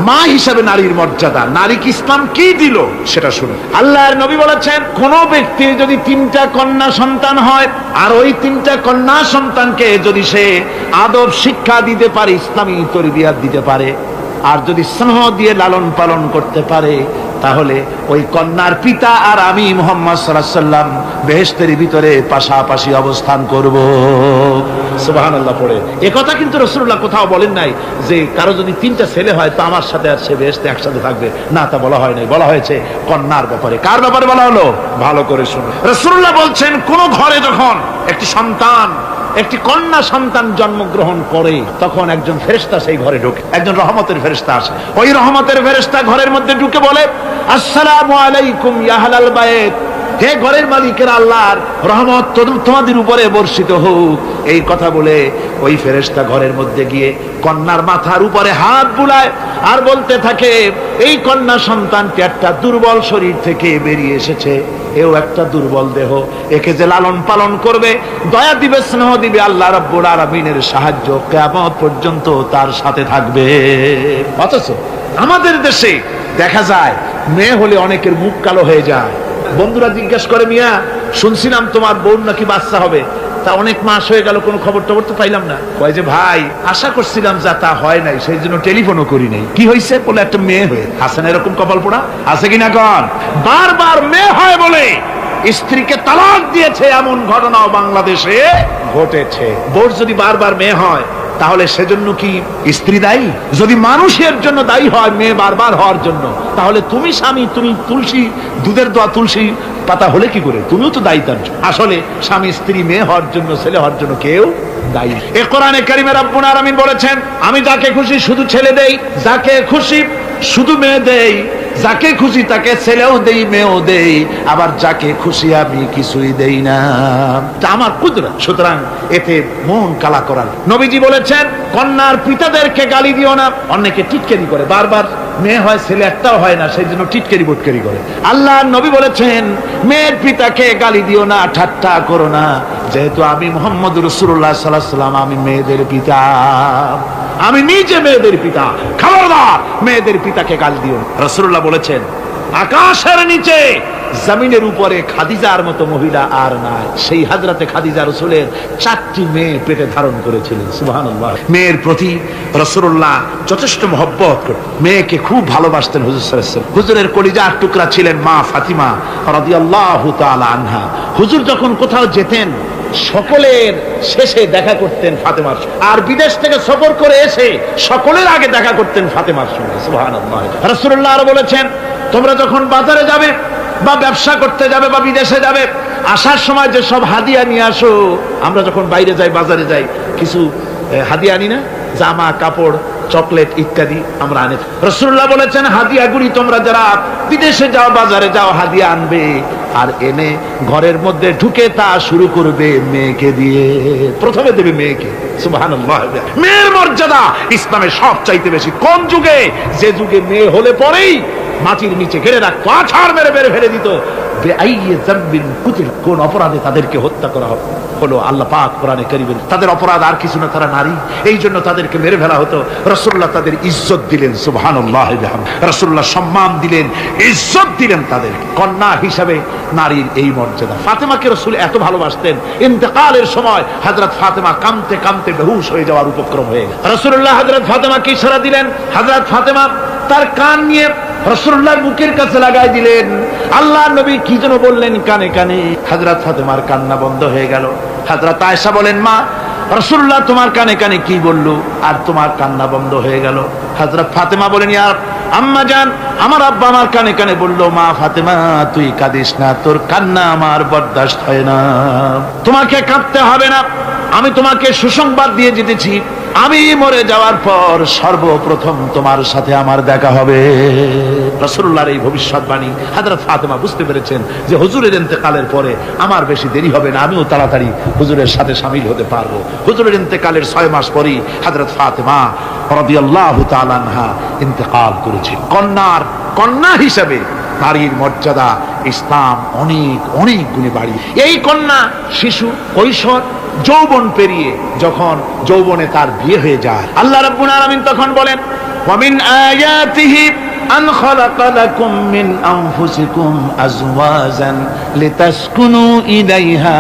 মা হিসাবে নারীর মর্যাদা। নারীকে ইসলাম কি দিল সেটা শুনুন। আল্লাহর নবী বলেছেন, কোন ব্যক্তির যদি তিনটা কন্যা সন্তান হয়, আর ওই তিনটা কন্যা সন্তানকে যদি সে আদব শিক্ষা দিতে পারে, ইসলামী তরবিয়াত দিতে পারে, আর যদি স্নেহ দিয়ে লালন পালন করতে পারে, তাহলে ওই কন্যার পিতা আর আমি মুহাম্মদ সাল্লাল্লাহু আলাইহি ওয়াসাল্লাম বেহেশতের ভিতরে পাশাপাশি অবস্থান করব। সুবহানাল্লাহ পড়ে এ কথা কিন্তু রাসূলুল্লাহ কোথাও বলেন নাই যে কারো যদি তিনটা ছেলে হয় তো আমার সাথে আর সে বেহেশতে একসাথে থাকবে না, তা বলা হয় নাই। বলা হয়েছে কন্যার ব্যাপারে। কার ব্যাপারে বলা হলো? ভালো করে শুনুন। রাসূলুল্লাহ বলছেন, কোন ঘরে যখন একটি সন্তান, একটি কন্যা সন্তান জন্মগ্রহণ করে, তখন একজন ফেরেশতা সেই ঘরে ঢোকে, একজন রহমতের ফেরেশতা আসে। ওই রহমতের ফেরেশতা ঘরের মধ্যে ঢুকে বলে, আসসালামু আলাইকুম ইয়া আহলাল বাইত, হে ঘরের মালিকের আল্লাহর রহমত তোমাদের উপরে বর্ষিত হোক। এই কথা বলে ওই ফেরেশতা ঘরের মধ্যে গিয়ে কন্যার মাথার উপরে হাত বুলায় আর বলতে থাকে, এই কন্যা সন্তানটি একটা দুর্বল শরীর থেকে বেরিয়ে এসেছে, এও একটা দুর্বল দেহ, একে যে লালন পালন করবে, দয়া দিবে, স্নেহ দিবে, আল্লাহ রাব্বুল আলামিনের সাহায্য কিয়ামত পর্যন্ত তার সাথে থাকবে। অথচ আমাদের দেশে দেখা যায় মেয়ে হলে অনেকের মুখ কালো হয়ে যায়। বন্ধুরা জিজ্ঞাসা করে, মিয়া শুনছিলাম তোমার বোন নাকি বাচ্চা হবে, তা অনেক মাস হয়ে গেল, কোনো খবর টবর তো পাইলাম না। কয় যে ভাই, আশা করছিলাম যা তা হয় নাই, সেই জন্য টেলিফোনও করি নাই। কি হয়েছে? বলে একটা মেয়ে হয়ে। আছে না এরকম কপাল পোড়া? আছে কিনা কন? বারবার মেয়ে হয় বলে স্ত্রীকে তালাক দিয়েছে, এমন ঘটনাও বাংলাদেশে ঘটেছে। বোর যদি বারবার মেয়ে হয়, তাহলে সেজন্য কি স্ত্রী দায়ী? যদি মানুষের জন্য দায়ী হয় মেয়ে বারবার হওয়ার জন্য, তাহলে তুমি স্বামী, তুমি তুলসী দুধের দোয়া তুলসী পাতা হলে কি করে? তুমিও তো দায়ী তার জন্য। আসলে স্বামী স্ত্রী মেয়ে হওয়ার জন্য, ছেলে হওয়ার জন্য কেউ দায়ী। এ কোরআনে কারিমে রব্বুল আলামিন বলেছেন, আমি যাকে খুশি শুধু ছেলে দেই, যাকে খুশি শুধু মেয়ে দেই, যাকে খুশি তাকে ছেলেও দেই, মেয়েও দেই, আবার যাকে খুশি আমি কিছুই দেই না। আমার কুদরত। সুতরাং এতে মন কালা করার। নবীজি বলেছেন, কন্যার পিতাদেরকে গালি দিও না। অনেকে টিটকারি করে, বারবার মেয়ে হয় ছেলে একটাও হয় না, সেই জন্য টিটকারি বটকারি করে। আল্লাহ নবী বলেছেন, মেয়ের পিতাকে গালি দিও না, ঠাট্টা করো না, যেহেতু আমি মুহাম্মদ রাসূলুল্লাহ সাল্লাল্লাহু আলাইহি ওয়াসাল্লাম, আমি মেয়েদের পিতা, আমি নিজে মেয়েদের পিতা। খবরদার মেয়েদের পিতাকে গালি দিও না। রাসূলুল্লাহ বলেছেন, আকাশের নিচে জমিনের উপরে খাদিজার মতো মহিলা আর নাই। সেই হযরতে খাদিজা রাসূলের 4টি মেয়ে পেটে ধারণ করেছিলেন। সুবহানাল্লাহ। মেয়ের প্রতি রাসূলুল্লাহ যথেষ্ট মহব্বত করতেন, মেয়েকে খুব ভালোবাসতেন হুজুর সাল্লাল্লাহু আলাইহি ওয়াসাল্লাম। হুজুরের কলিজার টুকরা ছিলেন মা ফাতিমা রাদিয়াল্লাহু তাআলা আনহা। হুজুর যখন কোথাও যেতেন, সকলের শেষে দেখা করতেন ফাতেমার সঙ্গে, আর বিদেশ থেকে সফর করে এসে সকলের আগে দেখা করতেন ফাতেমার সঙ্গে। সুবহানাল্লাহ। রাসূলুল্লাহ আরো বলেছেন, তোমরা যখন বাজারে যাবে বা ব্যবসা করতে যাবে বা বিদেশে যাবে, আসার সময় যে সব হাদিয়া নিয়ে আসো। আমরা যখন বাইরে যাই, বাজারে যাই, কিছু হাদিয়া আনি না? জামা কাপড়, চকলেট ইত্যাদি আমরা আনি। রাসূলুল্লাহ বলেছেন, হাদিয়াগুলি তোমরা যারা বিদেশে যাও, বাজারে যাও, হাদিয়া আনবে, আর এনে ঘরের মধ্যে ঢুকে তা শুরু করবে মেয়েকে দিয়ে। প্রথমে দেবে মেয়েকে। সুবহানাল্লাহ। মেয়ের মর্যাদা ইসলামে সব চাইতে বেশি। কোন যুগে? যে যুগে মেয়ে হলে পরেই মাটির নিচে ঘিরে রাখতো, আছাড় মেরে বের ফেলে দিত। কোন অপরাধে তাদেরকে হত্যা করা হলো? আল্লাহ পাক কোরআনে কারীমে, তাদের অপরাধ আর কিছু না, তারা নারী, এই জন্য তাদেরকে মেরে ফেলা হতো। রাসূলুল্লাহ তাদের ইজ্জত দিলেন। সুবহানাল্লাহ। রাসূলুল্লাহ সম্মান দিলেন, ইজ্জত দিলেন তাদের। কন্যা হিসাবে নারীর এই মর্যাদা। ফাতেমাকে রাসূল এত ভালোবাসতেন, ইন্তেকালের সময় হযরত ফাতেমা কাঁদতে কাঁদতে বেহুশ হয়ে যাওয়ার উপক্রম হয়ে গেল। রাসূলুল্লাহ হযরত ফাতেমাকে ইশারা দিলেন, হযরত ফাতেমা তার কান নিয়ে রাসূলুল্লাহর মুখের কাছে লাগাই দিলেন। আল্লাহ নবী কি যেন বললেন কানে কানে, হযরত ফাতেমার কান্না বন্ধ হয়ে গেল। হযরত আয়েশা বলেন, মা রাসূলুল্লাহ তোমার কানে কানে কি বললো, আর তোমার কান্না বন্ধ হয়ে গেল। হযরত ফাতেমা বলেন, ইয়া আম্মা জান, আমার আব্বা আমার কানে কানে বললো, মা ফাতেমা তুই কাঁদিস না, তোর কান্না আমার বরদাস্ত হয় না, তোমাকে কাঁদতে হবে না, আমি তোমাকে সুসংবাদ দিয়ে যেতেছি, আমি মরে যাওয়ার পর সর্বপ্রথম তোমার সাথে আমার দেখা হবে। রাসূলুল্লাহর এই ভবিষ্যৎবাণী হযরত ফাতেমা বুঝতে পেরেছেন যে হুজুরের ইন্তেকালের পরে আমার বেশি দেরি হবে না, আমিও তাড়াতাড়ি হুজুরের সাথে শামিল হতে পারবো। হুজুরের ইন্তেকালের 6 মাস পরেই হযরত ফাতেমা রাদিয়াল্লাহু তাআলা আনহা ইন্তেকাল করেছেন। কন্যা হিসেবে নারীর মর্যাদা ইসলাম অনেক অনেক গুণে বাড়িয়ে। এই কন্যা শিশু, কৈশোর, যৌবন পেরিয়ে যখন যৌবনে তার বিয়ে হয়ে যায়, আল্লাহ রাব্বুল আলামিন তখন বলেন, ওয়া মিন আয়াতিহি আন খালাকা লাকুম মিন আনফুসিকুম আজওয়াজান লিতাসকুনু ইলাইহা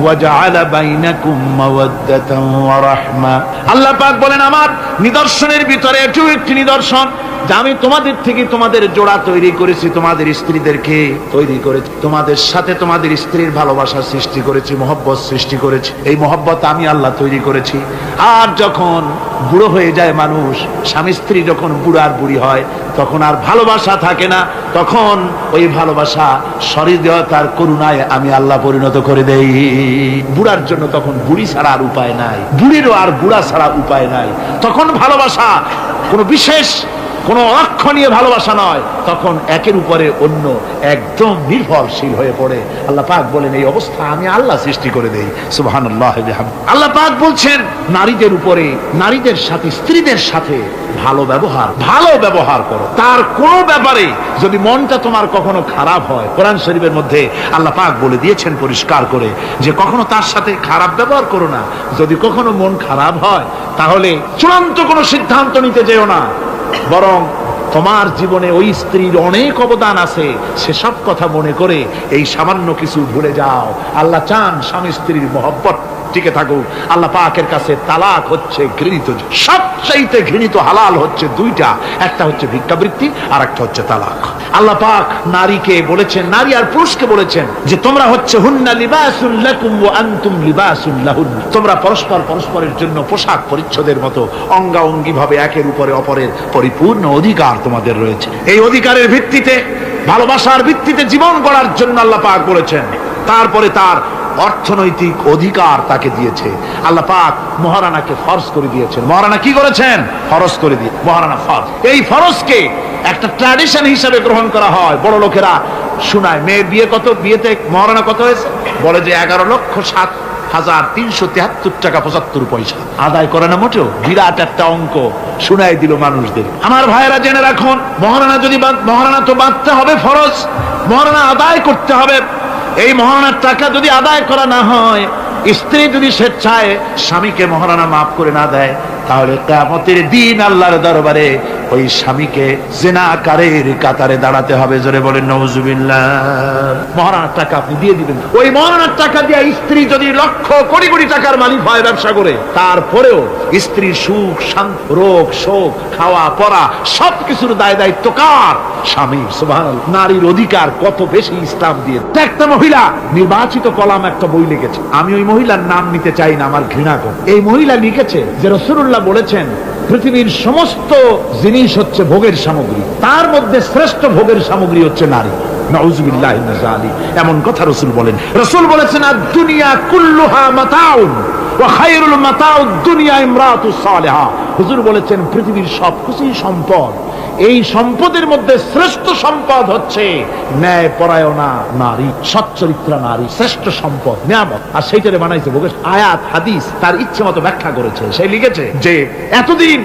ওয়া জাআলা বাইনাকুম মাওয়াদ্দাতান ওয়া রাহমা। আল্লাহ পাক বলেন, আমার নিদর্শনের ভিতরে এটাও একটি নিদর্শন যে আমি তোমাদের থেকে তোমাদের জোড়া তৈরি করেছি, তোমাদের স্ত্রীদেরকে তৈরি করেছি, তোমাদের সাথে তোমাদের স্ত্রীর ভালোবাসা সৃষ্টি করেছি, মহব্বত সৃষ্টি করেছি। এই মহব্বত আমি আল্লাহ তৈরি করেছি। আর যখন বুড়ো হয়ে যায় মানুষ, স্বামী স্ত্রী যখন বুড়ার বুড়ি হয়, তখন আর ভালোবাসা থাকে না, তখন ওই ভালোবাসা সহৃদয়তার করুণায় আমি আল্লাহ পরিণত করে দেই। বুড়ার জন্য তখন বুড়ি ছাড়া আর উপায় নাই, বুড়িরও আর বুড়া ছাড়া উপায় নাই। তখন ভালোবাসা কোনো বিশেষ কোনো অক্ষণীয় ভালোবাসা নয়, তখন একের উপরে অন্য একদম নির্ভরশীল হয়ে পড়ে। আল্লাহ পাক বলেন, এই অবস্থা আমি আল্লাহ সৃষ্টি করে দেই। সুবহানাল্লাহ। আল্লাহ পাক বলছেন, নারীদের উপরে, নারীদের সাথে, স্ত্রীদের সাথে ভালো ব্যবহার করো। তার কোনো ব্যাপারে যদি মনটা তোমার কখনো খারাপ হয়, কোরআন শরীফের মধ্যে আল্লাহ পাক বলে দিয়েছেন পরিষ্কার করে যে কখনো তার সাথে খারাপ ব্যবহার করো না। যদি কখনো মন খারাপ হয়, তাহলে চূড়ান্ত কোনো সিদ্ধান্ত নিতে যেও না, বরং তোমার জীবনে ওই স্ত্রীর অনেক অবদান আছে, সেসব কথা মনে করে এই সামান্য কিছু ভুলে যাও। আল্লাহ চান স্বামী স্ত্রীর মহব্বত টিকে থাকুক। আল্লাহ পাকের কাছে তালাক হচ্ছে ঘৃণিত, সবচাইতে ঘৃণিত হালাল হচ্ছে দুইটা, একটা হচ্ছে ভিক্ষাবৃত্তি আর একটা হচ্ছে তালাক। আল্লাহ পাক নারীকে বলেছেন, নারী আর পুরুষকে বলেছেন যে তোমরা হচ্ছে হুন্না লিবাসুল লাকুম ওয়া আনতুম লিবাসুল লাহুন, তোমরা পরস্পরের জন্য পোশাক পরিচ্ছদের মতো অঙ্গাঅঙ্গি ভাবে একের উপরে অপরের পরিপূর্ণ অধিকার তোমাদের রয়েছে। এই অধিকারের ভিত্তিতে, ভালোবাসার ভিত্তিতে জীবন গড়ার জন্য আল্লাহ পাক বলেছেন। তারপরে তার অর্থনৈতিক অধিকার তাকে দিয়েছে। আল্লাহ পাক মহারানাকে ফরজ করে দিয়েছেন। মহারানা কি করেছেন? ফরজ করে দিয়ে মহারানা ফরজ। এই ফরজকে একটা ট্র্যাডিশন হিসেবে গ্রহণ করা হয়। বড় লোকেরা শোনায়, মেয়ের বিয়ে কত, বিয়েতে মহারানা কত হয়েছে, বলে যে 11,07,373 টাকা 75 পয়সা। আদায় করে না মোটেও, বিরাট একটা অঙ্ক শুনাই দিল মানুষদের। আমার ভাইয়েরা জেনে রাখুন, মহারানা তো বাঁধতে হবে ফরজ, মহারানা আদায় করতে হবে। এই মহারানার টাকা যদি আদায় করা না হয়, স্ত্রী যদি স্বেচ্ছায় স্বামীকে মহারানা মাফ করে না দেয়, তাহলে কিয়ামতের দিন আল্লাহর দরবারে ওই স্বামীকে জিনাকারীর কাতারে দাঁড়াতে হবে। জোরে বলেন নাউজুবিল্লাহ। মহারানার টাকা আপনি দিয়ে দিবেন। ওই মহারানার টাকা দিয়ে স্ত্রী যদি লক্ষ কোটি কোটি টাকার মালিক হয় ব্যবসা করে, তারপরেও স্ত্রীর সুখ শান্তি, রোগ শোক, খাওয়া পড়া সবকিছুর দায় দায়িত্ব কার? স্বামী। সুবহানাল্লাহ। নারীর অধিকার কত বেশি ইসলাম দিয়ে। একটা মহিলা নির্বাচিত কলাম একটা বই লিখেছে, আমি ওই মহিলার নাম নিতে চাই না, আমার ঘৃণা করে। এই মহিলা লিখেছে যে রাসূলুল্লাহ বলেছেন পৃথিবীর সমস্ত জিনিস হচ্ছে ভোগের সামগ্রী, তার মধ্যে শ্রেষ্ঠ ভোগের সামগ্রী হচ্ছে নারী। নাউযুবিল্লাহি মিনাশ যালিক। এমন কথা রাসূল বলেন। রাসূল বলেছেন, আদ-দুনিয়া কুল্লুহা মাতাউন ওয়া খায়রুল মাতাউদ দুনিয়া ইমরাতুস সালিহা। হুজুর বলেছেন পৃথিবীর সবকিছুই সম্পদ, এই সম্পদের মধ্যে শ্রেষ্ঠ সম্পদ হচ্ছে ন্যায় পরায়ণা নারী, সচ্চরিত্রা নারী, শ্রেষ্ঠ সম্পদ, নিয়ামত। আর সেইটারে বানাইছে ভোগের। আয়াত হাদিস তার ইচ্ছে মতো ব্যাখ্যা করেছে। সে লিখেছে যে এতদিন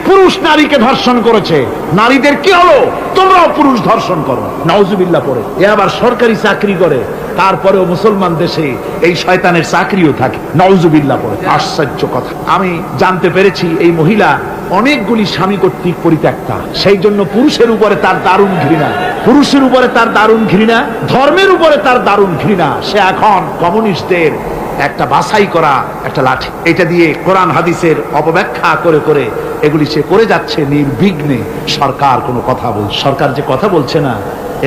পুরুষ নারীকে ধর্ষণ করেছে, নারীদের কি হলো, তোমরাও পুরুষ ধর্ষণ করো। নাউজুবিল্লাহ পড়ে। এ আবার সরকারি চাকরি করে, তারপরেও মুসলমান দেশে এই শয়তানের চাকরিও থাকে। নাউজুবিল্লাহ পড়ে। আশ্চর্য কথা। আমি জানতে পেরেছি এই মহিলা অনেকগুলি স্বামী কর্তৃক পরিত্যক্তা, সেই জন্য পুরুষের উপরে তার দারুণ ঘৃণা, পুরুষের উপরে তার দারুণ ঘৃণা, ধর্মের উপরে তার দারুণ ঘৃণা। সে এখন কমিউনিস্টদের একটা বাছাই করা একটা লাঠি, এটা দিয়ে কোরআন হাদিসের অপব্যাখ্যা করে করে এগুলি সে করে যাচ্ছে নির্বিঘ্নে। সরকার কোনো কথা বলছে, সরকার যে কথা বলছে না,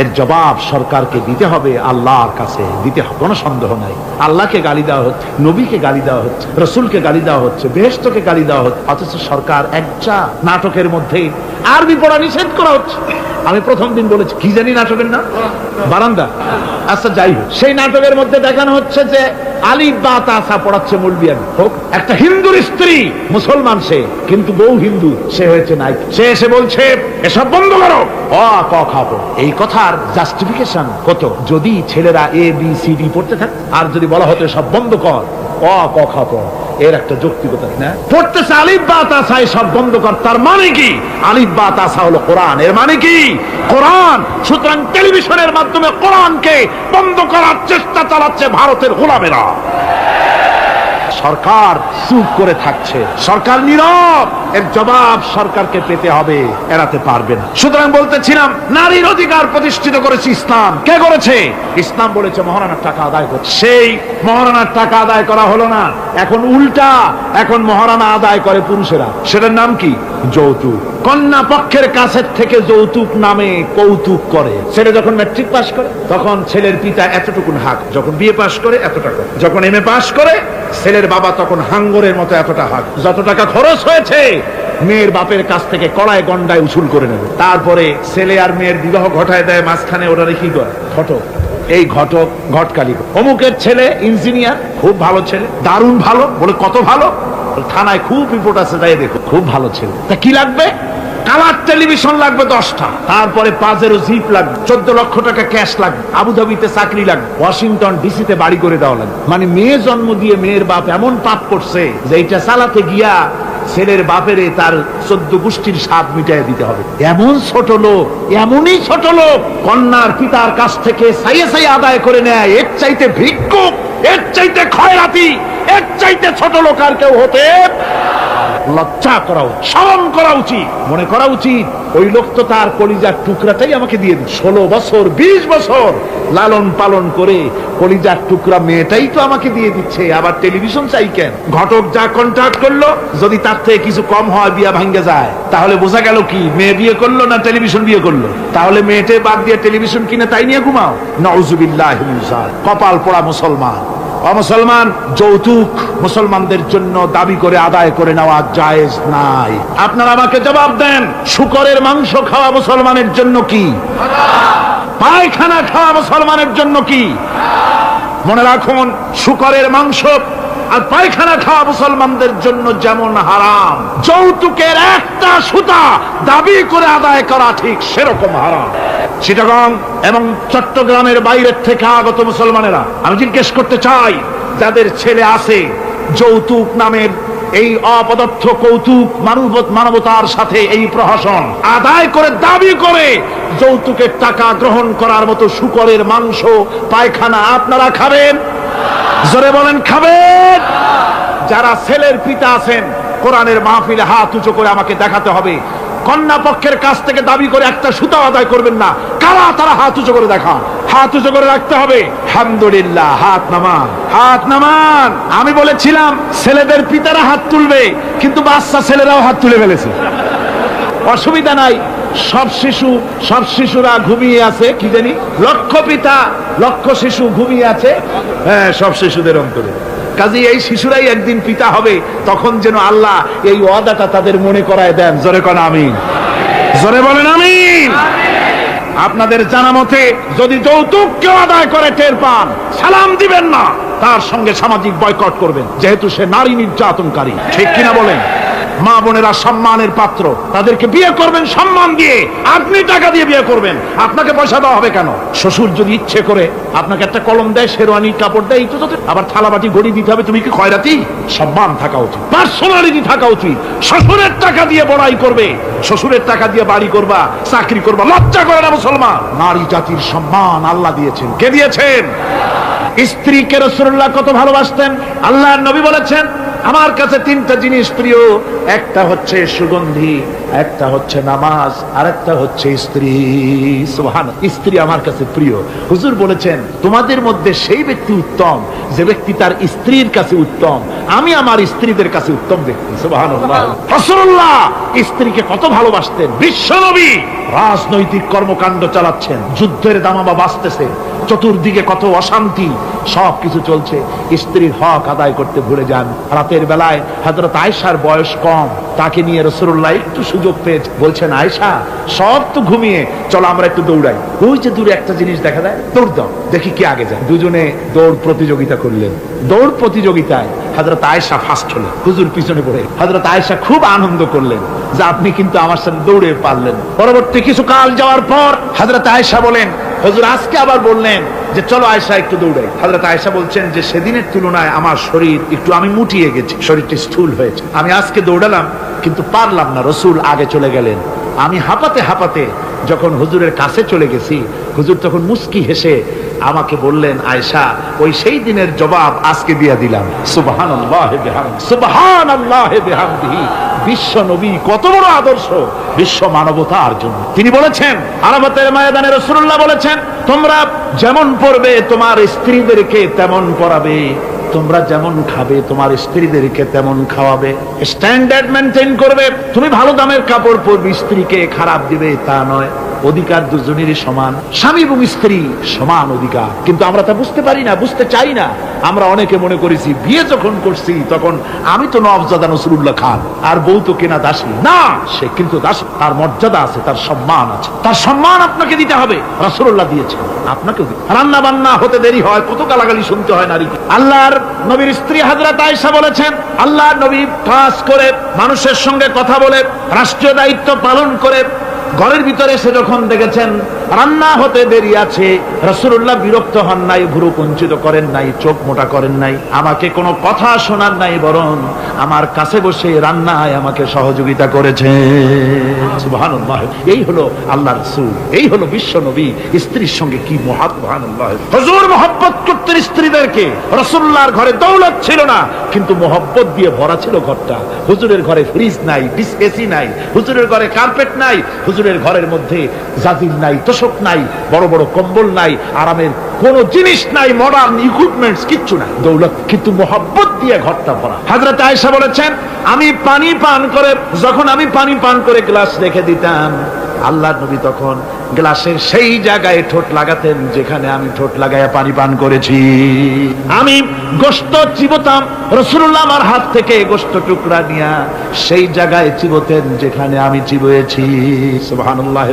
এর জবাব সরকারকে দিতে হবে, আল্লাহর কাছে দিতে হবে, কোনো সন্দেহ নাই। আল্লাহকে গালি দেওয়া হচ্ছে, নবীকে গালি দেওয়া হচ্ছে, রসুলকে গালি দেওয়া হচ্ছে, বেহেশতকে গালি দেওয়া হচ্ছে, অথচ সরকার একটা নাটকের মধ্যে আরবি পড়া নিষেধ করা হচ্ছে। আমি প্রথম দিন বলেছি কি জানি নাটকের নাম, বারান্দা। আচ্ছা যাই হোক, সেই নাটকের মধ্যে দেখানো হচ্ছে যে আলিফ বা তাসা পড়াচ্ছে মৌলবি হোক, একটা হিন্দুর স্ত্রী, মুসলমান সে, কিন্তু বউ হিন্দু, সে হয়েছে নাই, সে এসে বলছে এসব বন্ধ করো, অ ক খাবো। এই কথার জাস্টিফিকেশন কত যদি ছেলেরা এ বি সি ডি পড়তে থাকে, আর যদি বলা হতো সব বন্ধ কর, অ ক খাবো, এর একটা যৌক্তিকতা না। পড়তেছে আলিফ বা তাসা, সব বন্ধ কর, তার মানে কি? আলিফ বা তাসা হলো কোরআন, এর মানে কি? কোরআন। সুতরাং টেলিভিশনের মাধ্যমে কোরআনকে বন্ধ করার চেষ্টা চালাচ্ছে ভারতের গোলামেরা। সরকার চুপ করে থাকছে, সরকার নীরব, এর জবাব সরকারকে পেতে হবে, এড়াতে পারবে না। সুতরাং বলতেছিলাম, নারীর অধিকার প্রতিষ্ঠিত করেছে ইসলাম। কে করেছে? ইসলাম বলেছে মহারানার টাকা আদায় করছে। সেই মহারানার টাকা আদায় করা হলো না, এখন উল্টা, এখন মহারানা আদায় করে পুরুষেরা। সেটার নাম কি? যৌতুক। কন্যা পক্ষের কাছের থেকে যৌতুক নামে কৌতুক করে। ছেলে যখন ম্যাট্রিক পাস করে তখন ছেলের পিতা এতটুকুন হাক, যখন বিএ পাস করে এত টাকা, যখন এমএ পাস করে ছেলের বাবা তখন হাঙ্গরের মতো এতটা হাক। যত টাকা খরচ হয়েছে মেয়ের বাপের কাছ থেকে কড়ায় গন্ডায় উসুল করে নেবে। তারপরে ছেলে আর মেয়ের বিবাহ ঘটায় দেয়, মাঝখানে ওরা কি করে? ঘটক। এই ঘটক ঘটকালি। অমুকের ছেলে ইঞ্জিনিয়ার, খুব ভালো ছেলে, দারুণ ভালো, বলে কত ভালো, থানায় খুব রিপোর্ট আছে, তাই দেখো খুব ভালো ছেলে। তা কি লাগবে? কালার টেলিভিশন লাগবে 10টা, তারপরে পাজেরো জিপ লাগবে, 14 লক্ষ টাকা ক্যাশ লাগবে, আবুধাবিতে চাকরি লাগবে, ওয়াশিংটন ডিসিতে বাড়ি করে দেওয়া লাগবে। মানে মেয়ে জন্ম দিয়ে মেয়ের বাপ এমন পাপ করছে যে এটা চালাতে গিয়া ছেলের বাপেরে তার 14 গোষ্ঠীর স্বাদ মিটাই দিতে হবে। এমন ছোট লোক, এমনই ছোট লোক কন্যার পিতার কাছ থেকে চাইয়ে চাইয়ে আদায় করে নেয়। এর চাইতে ভিক্ষুক, এর চাইতে খয়রাতি, এর চাইতে ছোট লোক আর কেউ হতে লজ্জা করা উচিত, শরম করা উচিত, মনে করা উচিত ওই লোক তো তার কলিজার টুকরাটাই আমাকে দিয়ে দিচ্ছে। 16 বছর 20 বছর লালন পালন করে কলিজার টুকরা মেয়েটাই তো আমাকে দিয়ে দিচ্ছে, আবার টেলিভিশন চাই কেন? ঘটক যা কন্ট্রাক্ট করলো যদি তার থেকে কিছু কম হয়, বিয়া ভাঙ্গে যায়, তাহলে বোঝা গেল কি মেয়ে বিয়ে করলো না টেলিভিশন বিয়ে করলো? তাহলে মেয়েটে বাদ দিয়ে টেলিভিশন কিনে তাই নিয়ে ঘুমাও। নাউজুবিল্লাহি মিন যালিক। কপাল পোড়া মুসলমান। মুসলমান, যৌতুক মুসলমানদের জন্য দাবি করে আদায় করে নেওয়া জায়েজ নাই। আপনারা আমাকে জবাব দেন, শুকরের মাংস খাওয়া মুসলমানের জন্য কি? পায়খানা খাওয়া মুসলমানের জন্য কি? মনে রাখুন, শুকরের মাংস আর পায়খানা খাওয়া মুসলমানদের জন্য যেমন হারাম, যৌতুকের একটা সুতা দাবি করে আদায় করা ঠিক সেরকম হারাম। চিটাগং এবং চট্টগ্রামের বাইরের থেকে আগত মুসলমানেরা, আমি জিজ্ঞেস করতে চাই, যাদের ছেলে আছে যৌতুক নামের এই অপদার্থ কৌতুক মানবতার সাথে এই প্রহসন আদায় করে দাবি করে যৌতুকের টাকা গ্রহণ করার মতো শুকরের মাংস পায়খানা আপনারা খাবেন? জোরে বলেন খাবেন? যারা ছেলের পিতা আছেন কোরআনের মাহফিলে হাত উঁচু করে আমাকে দেখাতে হবে, কন্যা পক্ষের কাছ থেকে দাবি করে একটা সুতা আদায় করবেন না। কারা তারা হাত উঁচু করে দেখা, হাত উঁচু করে রাখতে হবে। আলহামদুলিল্লাহ, হাত নামান, হাত নামান। আমি বলেছিলাম ছেলেদের পিতারা হাত তুলবে, কিন্তু বাচ্চা ছেলেরাও হাত তুলে ফেলেছে। অসুবিধা নাই, সব শিশুরা ঘুমিয়ে আছে, কি জানি লক্ষ পিতা লক্ষ শিশু ঘুমিয়ে আছে, হ্যাঁ সব শিশুদের অন্তরে। কাজে এই শিশুরাই একদিন পিতা হবে, তখন যেন আল্লাহ এই ওয়াদাটা তাদের মনে করায় দেন। জোরে কোন আমিন, জোরে বলেন আমিন। আপনাদের জানা মতে যদি যৌতুক কেউ আদায় করে টের পান, সালাম দিবেন না, তার সঙ্গে সামাজিক বয়কট করবেন, যেহেতু সে নারী নির্যাতনকারী। ঠিক কিনা বলেন? মা বোনেরা সম্মানের পাত্র, তাদেরকে বিয়ে করবেন সম্মান দিয়ে, আপনি টাকা দিয়ে বিয়ে করবেন, আপনাকে পয়সা দেওয়া হবে কেন? শ্বশুর যদি ইচ্ছে করে আপনাকে একটা কলম দেয়, শেরওয়ানি কাপড় দেয়, আবার থালাবাটি ঘড়ি দিতে হবে, তুমি কি খয়রাতি? সম্মান থাকা উচিত, পার্সোনালিটি থাকা উচিত। শ্বশুরের টাকা দিয়ে বড়াই করবে, শ্বশুরের টাকা দিয়ে বাড়ি করবা, চাকরি করবা, লজ্জা করে না মুসলমান? নারী জাতির সম্মান আল্লাহ দিয়েছেন। কে দিয়েছেন? স্ত্রীকে রাসূলুল্লাহ কত ভালোবাসতেন। আল্লাহর নবী বলেছেন, আমার কাছে 3টা জিনিস প্রিয়, একটা হচ্ছে সুগন্ধি, একটা হচ্ছে নামাজ, আর একটা হচ্ছে স্ত্রী। সুবহানাল্লাহ, স্ত্রী আমার কাছে প্রিয়। হুজুর বলেছেন, তোমাদের মধ্যে সেই ব্যক্তি উত্তম যে ব্যক্তি তার স্ত্রীর কাছে উত্তম। আমি আমার স্ত্রীদের কাছে উত্তম ব্যক্তি। সুবহানাল্লাহ। রাসূলুল্লাহ স্ত্রীকে কত ভালোবাসতেন। বিশ্ব নবী রাজনৈতিক কর্মকাণ্ড চালাচ্ছেন, যুদ্ধের দামামা বাজতেছে, চতুর্দিকে কত অশান্তি, সবকিছু চলছে, স্ত্রীর হক আদায় করতে ভুলে যান। রাতের বেলায় হযরত আয়েশার বয়স কম, তাকে নিয়ে রাসূলুল্লাহ একটু সুযোগ পেয়ে বলছেন, আয়েশা সব তো ঘুমিয়ে, চলো আমরা একটু দৌড়াই, ওই যে দূরে একটা জিনিস দেখা যায়, দৌড় দাও, দেখি কে আগে যায়। দুজনে দৌড় প্রতিযোগিতা করলেন। দৌড় প্রতিযোগিতায় হযরত আয়েশা ফার্স্ট হলেন, হুজুর পিছনে পড়ে। হযরত আয়েশা খুব আনন্দ করলেন যে আপনি কিন্তু আমার সাথে দৌড়ে পারলেন। পরবর্তী কিছু কাল যাওয়ার পর হযরত আয়েশা বলেন, হুজুর আজকে আবার বললেন যে চলো আয়েশা একটু দৌড়াই। হযরত আয়েশা বলছেন যে সেদিনের তুলনায় আমার শরীর একটু, আমি মুটিয়ে গেছি, শরীরটি স্থূল হয়েছে, আমি আজকে দৌড়ালাম কিন্তু পারলাম না, রাসূল আগে চলে গেলেন। আমি হাঁপাতে হাঁপাতে যখন হুজুরের কাছে চলে গেছি, হুজুর তখন মুস্কি হেসে আমাকে বললেন, আয়েশা ওই সেই দিনের জবাব আজকে দিয়ে দিলাম। সুবহানাল্লাহি বিহামদিহি, সুবহানাল্লাহি বিহামদিহি। বিশ্ব নবী কত বড় আদর্শ বিশ্ব মানবতার জন্য। তিনি বলেছেন, আরাফাতের ময়দানে রাসূলুল্লাহ বলেছেন, তোমরা যেমন পড়বে তোমার স্ত্রীদেরকে তেমন পড়াবে, তোমরা যেমন খাবে তোমার স্ত্রীদেরকে তেমন খাওয়াবে, স্ট্যান্ডার্ড মেনটেন করবে। তুমি ভালো দামের কাপড় পরবে, স্ত্রীকে খারাপ দিবে তা নয়। অধিকার দুজনেরই সমান, স্বামী এবং স্ত্রী সমান অধিকার। কিন্তু আমরা তা বুঝতে পারি না, বুঝতে চাই না। আমরা অনেকে মনে করেছি বিয়ে যখন করছি তখন আমি তো নওয়াবজাদা নসরুল্লাহ খান আর বউ তো কেনা দাসী। না, সে কিন্তু দাসী, তার মর্যাদা আছে, তার সম্মান আছে, তার সম্মান আপনাকে দিতে হবে। রাসূলুল্লাহ দিয়েছেন, আপনাকেও দিতে। রান্না বান্না হতে দেরি হয়, কত গালাগালি শুনতে হয় নারীকে। আল্লাহর নবীর স্ত্রী হযরত আয়েশা বলেছেন, আল্লাহর নবী কাজ করে, মানুষের সঙ্গে কথা বলে, রাষ্ট্রীয় দায়িত্ব পালন করে, ঘরের ভিতরে এসে যখন দেখেছেন রান্না হতে দেরি আছে, রাসূলুল্লাহ বিরক্ত হন নাই, ভুরু কুঞ্চিত করেন নাই, চোখ মোটা করেন নাই, আমাকে কোনো কথা শোনার নাই, বরং আমার কাছে বসে রান্নায় আমাকে সহযোগিতা করেছে। সুবহানাল্লাহ। এই হলো আল্লাহর রাসূল, এই হলো বিশ্ব নবী। স্ত্রীর সঙ্গে কি মহব্বত! সুবহানাল্লাহ। হুজুর মহব্বত করতেন স্ত্রীদেরকে। রাসূলুল্লাহর ঘরে দৌলত ছিল না, কিন্তু মহব্বত দিয়ে ভরা ছিল ঘরটা। হুজুরের ঘরে ফ্রিজ নাই, ডিস এসি নাই, হুজুরের ঘরে কার্পেট নাই, হুজুরের ঘরের মধ্যে জাজির নাই, তোশক নাই, বড় বড় কম্বল নাই, আরামের কোন জিনিস নাই, মডার্ন ইকুইপমেন্টস কিচ্ছু নাই, দৌলত কিন্তু মহব্বত দিয়ে ঘরটা ভরা। হযরত আয়েশা বলেছেন, আমি পানি পান করে, যখন আমি পানি পান করে গ্লাস রেখে দিতাম, আল্লাহর নবী তখন গ্লাসের সেই জায়গায় ঠোঁট লাগাতেন যেখানে আমি ঠোঁট লাগায়া পানি পান করেছি। আমি গোশত চিবোতাম, রাসূলুল্লাহ আমার হাত থেকে গোশত টুকরা নিয়া সেই জায়গায় চিবোতেন যেখানে আমি চিবোয়েছি। সুবহানাল্লাহ।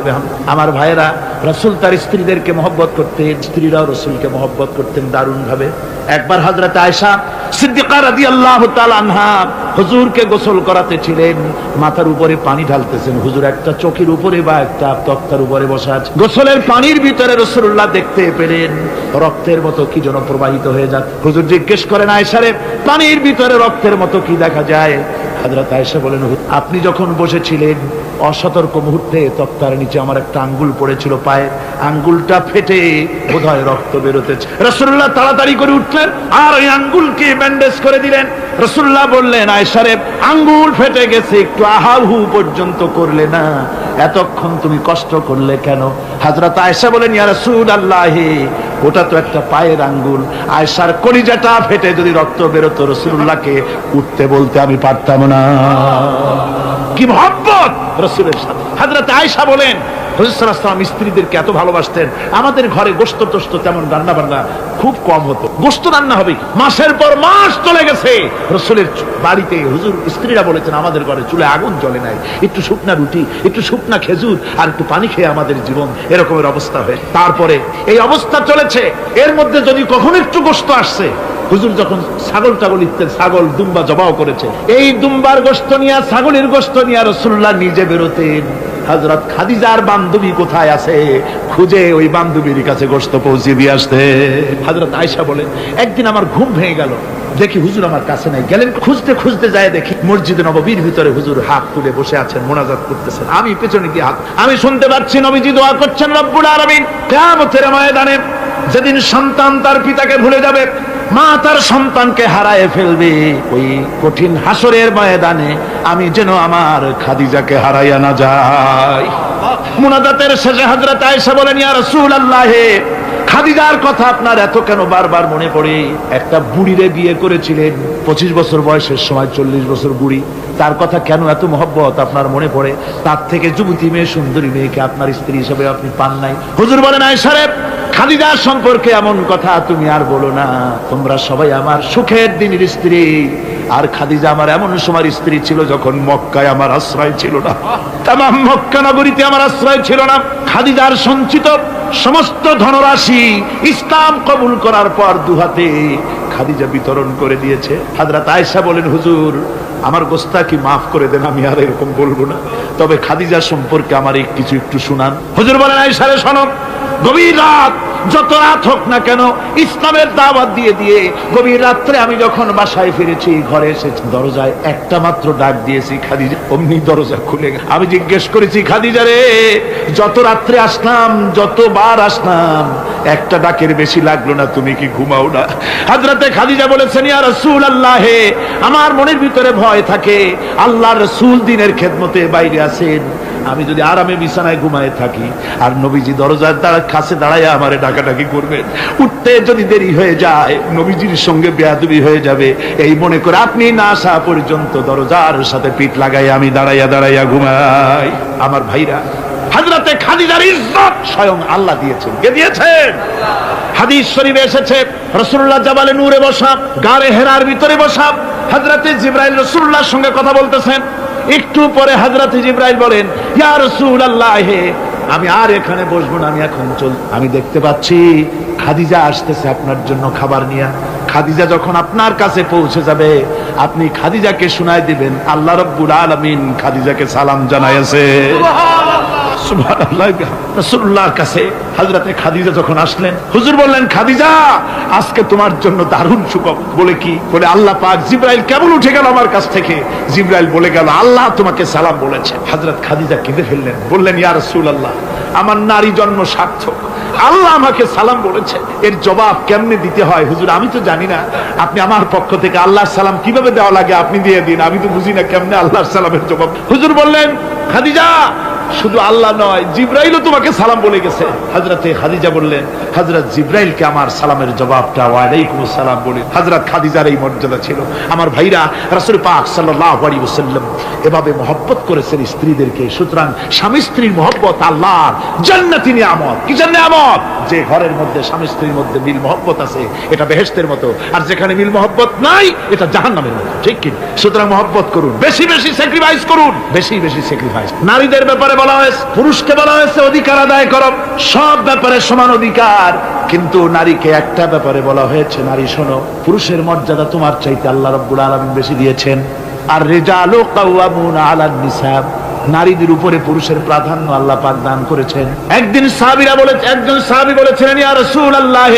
আমার ভাইরা, রাসূল তার স্ত্রীদেরকে মহব্বত করতেন, স্ত্রীরাও রাসূলকে মহব্বত করতেন দারুণ ভাবে। একবার হযরত আয়েশা সিদ্দিকা রাদিয়াল্লাহু তাআলা আনহা হুজুরকে গোসল করাতে ছিলেন, মাথার উপরে পানি ঢালতেছেন, হুজুর একটা চোখের উপরে বা একটা তক্তার উপরে বসা আছে। গোসলের পানির ভিতরে রাসূলুল্লাহ দেখতে পেলেন রক্তের মতো কি যেন প্রবাহিত হয়ে যাচ্ছে। হুজুর জিজ্ঞেস করেন, আয়েশা রে, পানির ভিতরে রক্তের মতো কি দেখা যায়? হযরত আয়েশা বলেন, আপনি যখন বসেছিলেন অসতর্ক মুহূর্তে তক্তার নিচে আমার একটা আঙ্গুল পড়েছিল, পায়ে আঙ্গুলটা ফেটে বোধহয় রক্ত বেরোতেছে। রাসূলুল্লাহ তাড়াতাড়ি করে উঠলেন আর ওই আঙ্গুলকে ব্যান্ডেজ করে দিলেন। রাসূলুল্লাহ বললেন, আয়েশা রে, আঙ্গুল ফেটে গেছে, একটু আহাহু পর্যন্ত করলে না, এতক্ষণ তুমি কষ্ট করলে কেন? হযরত আয়েশা বলেন, ইয়া রাসূলুল্লাহ, ওটা তো একটা পায়ের আঙ্গুল। আয়েশার কলিজাটা ফেটে যদি রক্ত বেরোতো, রাসূলুল্লাহকে উঠতে বলতে আমি পারতাম না। কি মহব্বত রাসূলের সাথে! হযরত আয়েশা বলেন, হুজুর সাল্লাল্লাহু আলাইহি ওয়াসাল্লাম স্ত্রীদেরকে এত ভালোবাসতেন, আমাদের ঘরে গোশত টোস্ত তেমন রান্না বান্না খুব কম হতো। গোশত রান্না হবে মাসের পর মাস চলে গেছে, রাসূলের বাড়িতে হুজুর স্ত্রীরা বলেছেন, আমাদের ঘরে চুলে আগুন জ্বলে নাই, একটু শুকনা রুটি, একটু শুকনা খেজুর আর একটু পানি খেয়ে আমাদের জীবন এরকমের অবস্থা হয়। তারপরে এই অবস্থা চলেছে, এর মধ্যে যদি কখনো একটু গোশত আসছে, হুজুর যখন ছাগল টাগল ইত্যাদি ছাগল দুম্বা জবাও করেছে, এই দুম্বার গোশত নিয়ে, ছাগলের গোশত নিয়ে রাসূলুল্লাহ নিজে বেরোতেন। হযরত খাদিজার বান্ধবী কোথায় আছে খুঁজে ওই বান্ধবীর কাছে গোশত পৌঁছে দিয়ে আসতে। হযরত আয়েশা বলেন, একদিন আমার ঘুম ভেঙে গেল, দেখি হুজুর আমার কাছে নাই। গেলেন, খুঁজতে খুঁজতে যায় দেখি মসজিদে নববীর ভিতরে হুজুর হাত তুলে বসে আছেন, মোনাজাত করতেছেন। আমি পেছনে গিয়ে হাত, আমি শুনতে পাচ্ছি নবীজি দোয়া করছেন, রব্বুল আলামিন কিয়ামতের ময়দানে যেদিন সন্তান তার পিতাকে ভুলে যাবে, মা তার সন্তানকে হারায় ফেলবে, ওই কঠিন হাসরের ময়দানে আমি যেন আমার খাদিজাকে হারাইয়া না যাই। মুনাজাতের শেষে হযরত আয়েশা বলেন, ইয়া রাসূলুল্লাহ, খাদিজার কথা আপনার এত কেন বারবার মনে পড়ে? একটা বুড়িরে বিয়ে করেছিলেন 25 বছর বয়সের সময়, 40 বছর বুড়ি, তার কথা কেন এত মহব্বত আপনার মনে পড়ে? তার থেকে যুবতী মেয়ে, সুন্দরী মেয়েকে আপনার স্ত্রী হিসেবে আপনি পান নাই। হুজুর বলেন, আয়েশা রে, খাদিজার সম্পর্কে এমন কথা তুমি আর বলো না। তোমরা সবাই আমার সুখের দিনের স্ত্রী, আর খাদিজা আমার এমন সময় স্ত্রী ছিল যখন মক্কায় আমার আশ্রয় ছিল না, তামাম মক্কা নগরীতে আমার আশ্রয় ছিল না। খাদিজার সঞ্চিত সমস্ত ধনরাশি ইসলাম কবুল করার পর দুহাতে খাদিজা বিতরণ করে দিয়েছে। হযরত আয়েশা বলেন, হুজুর আমার গোস্তাকি মাফ করে দেন, আমি আর এরকম বলবো না, তবে খাদিজা সম্পর্কে আমার কিছু একটু শুনান। হুজুর বলেন, আয়েশা রে শোনো, গভীর রাত, যত রাত হোক না কেন, ইসলামের দাওয়াত দিয়ে দিয়ে গভীর রাত্রে আমি যখন বাসায় ফিরেছি, ঘরে এসেছি, দরজায় একটা মাত্র ডাক দিয়েছি, খাদিজা, অমনি দরজা খুলে গেল। আমি জিজ্ঞেস করেছি, খাদিজা রে, যত রাত্রে আসলাম, যতবার আসলাম, একটা ডাকের বেশি লাগলো না, তুমি কি ঘুমাও না? হযরতে খাদিজা বলেছেন, ইয়া রাসূলুল্লাহ, আমার মনের ভিতরে ভয় থাকে, আল্লাহর রাসূল দিনের খেদমতে বাইরে আছেন, আমি যদি আরামে বিছানায় ঘুমায় থাকি আর নবীজি দরজার কাছে দাঁড়ায় আমারে ডাকাডাকি করবেন, উঠতে যদি দেরি হয়ে যায় নবীজির সঙ্গে বেয়াদবি হয়ে যাবে, এই মনে করে আপনি না আসা পর্যন্ত দরজার সাথে পিঠ লাগাই আমি দাঁড়াইয়া দাঁড়াইয়া ঘুমাই। আমার ভাইরা, হযরতে খাদিজার ইজ্জত স্বয়ং আল্লাহ দিয়েছেন। কে দিয়েছেন? হাদিস শরীফে এসেছে, রাসূলুল্লাহ জাবালে নূরে বসা, গারে হেরার ভিতরে বসা, হযরতে জিবরাইল রাসূলুল্লাহর সঙ্গে কথা বলতেছেন। একটু পরে হযরত জিবরাইল বলেন, ইয়া রাসূলুল্লাহ, আমি আর এখানে বসবো না, আমি এখন আমি দেখতে পাচ্ছি খাদিজা আসতেছে আপনার জন্য খাবার নিয়ে। খাদিজা যখন আপনার কাছে পৌঁছে যাবে, আপনি খাদিজাকে শোনায় দিবেন আল্লাহ রাব্বুল আলামিন খাদিজাকে সালাম জানাইছে। সুবহানাল্লাহ। রাসূলুল্লাহর কাছে হযরতে খাদিজা যখন আসলেন, হুজুর বললেন, খাদিজা, আজকে তোমার জন্য দারুণ সুখবর। বলে কি? বলে আল্লাহ পাক, জিবরাইল কেবল উঠে গেল আমার কাছ থেকে, জিবরাইল বলে গেল আল্লাহ তোমাকে সালাম বলেছে। হযরত খাদিজা কেঁদে ফেললেন, বললেন, ইয়া রাসূলুল্লাহ, আমার নারী জন্ম সার্থক, আল্লাহ আমাকে সালাম বলেছে, এর জবাব কেমনে দিতে হয় হুজুর আমি তো জানি না, আপনি আমার পক্ষ থেকে আল্লাহর সালাম কিভাবে দেওয়া লাগে আপনি দিয়ে দিন, আমি তো বুঝি না কেমনে আল্লাহর সালামের জবাব। হুজুর বললেন, খাদিজা, শুধু আল্লাহ নয়, জিবরাইলও তোমাকে সালাম বলে গেছে। হযরতে খাদিজা বললেন, হযরত জিবরাইলকে আমার সালামের জবাবটা ওয়ালাইকুমুস সালাম বলে। হযরত খাদিজার এই মর্যাদা ছিল। আমার ভাইরা, রাসূল পাক সাল্লাল্লাহু আলাইহি ওয়াসাল্লাম এভাবে মহব্বত করেছেন স্ত্রীদেরকে। সুতরাং স্বামী স্ত্রীর মহব্বত আল্লাহর জান্নাতি নিয়ামত। কিসের নিয়ামত? যে ঘরের মধ্যে স্বামী স্ত্রীর মধ্যে মিল মহব্বত আছে, এটা বেহেশতের মতো, আর যেখানে মিল মহব্বত নাই, এটা জাহান্নামের মতো। ঠিক কি? সুতরাং মহব্বত করুন, বেশি বেশি স্যাক্রিফাইস করুন, বেশি বেশি স্যাক্রিফাইস। নারীদের ব্যাপারে বলা হয়েছে, পুরুষকে বলা হয়েছে অধিকার আদায় করো, সব ব্যাপারে সমান অধিকার, কিন্তু নারীকে একটা ব্যাপারে বলা হয়েছে, নারী শোনো, পুরুষের মর্যাদা তোমার চাইতে আল্লাহ রাব্বুল আলামিন বেশি দিয়েছেন। আর রিজালু কাওয়ামুনা আলান নিসা, নারীদের উপরে পুরুষের প্রাধান্য আল্লাহ পাক দান করেছেন। একজন সাহাবী বলেছিলেন, ইয়া রাসূলুল্লাহ,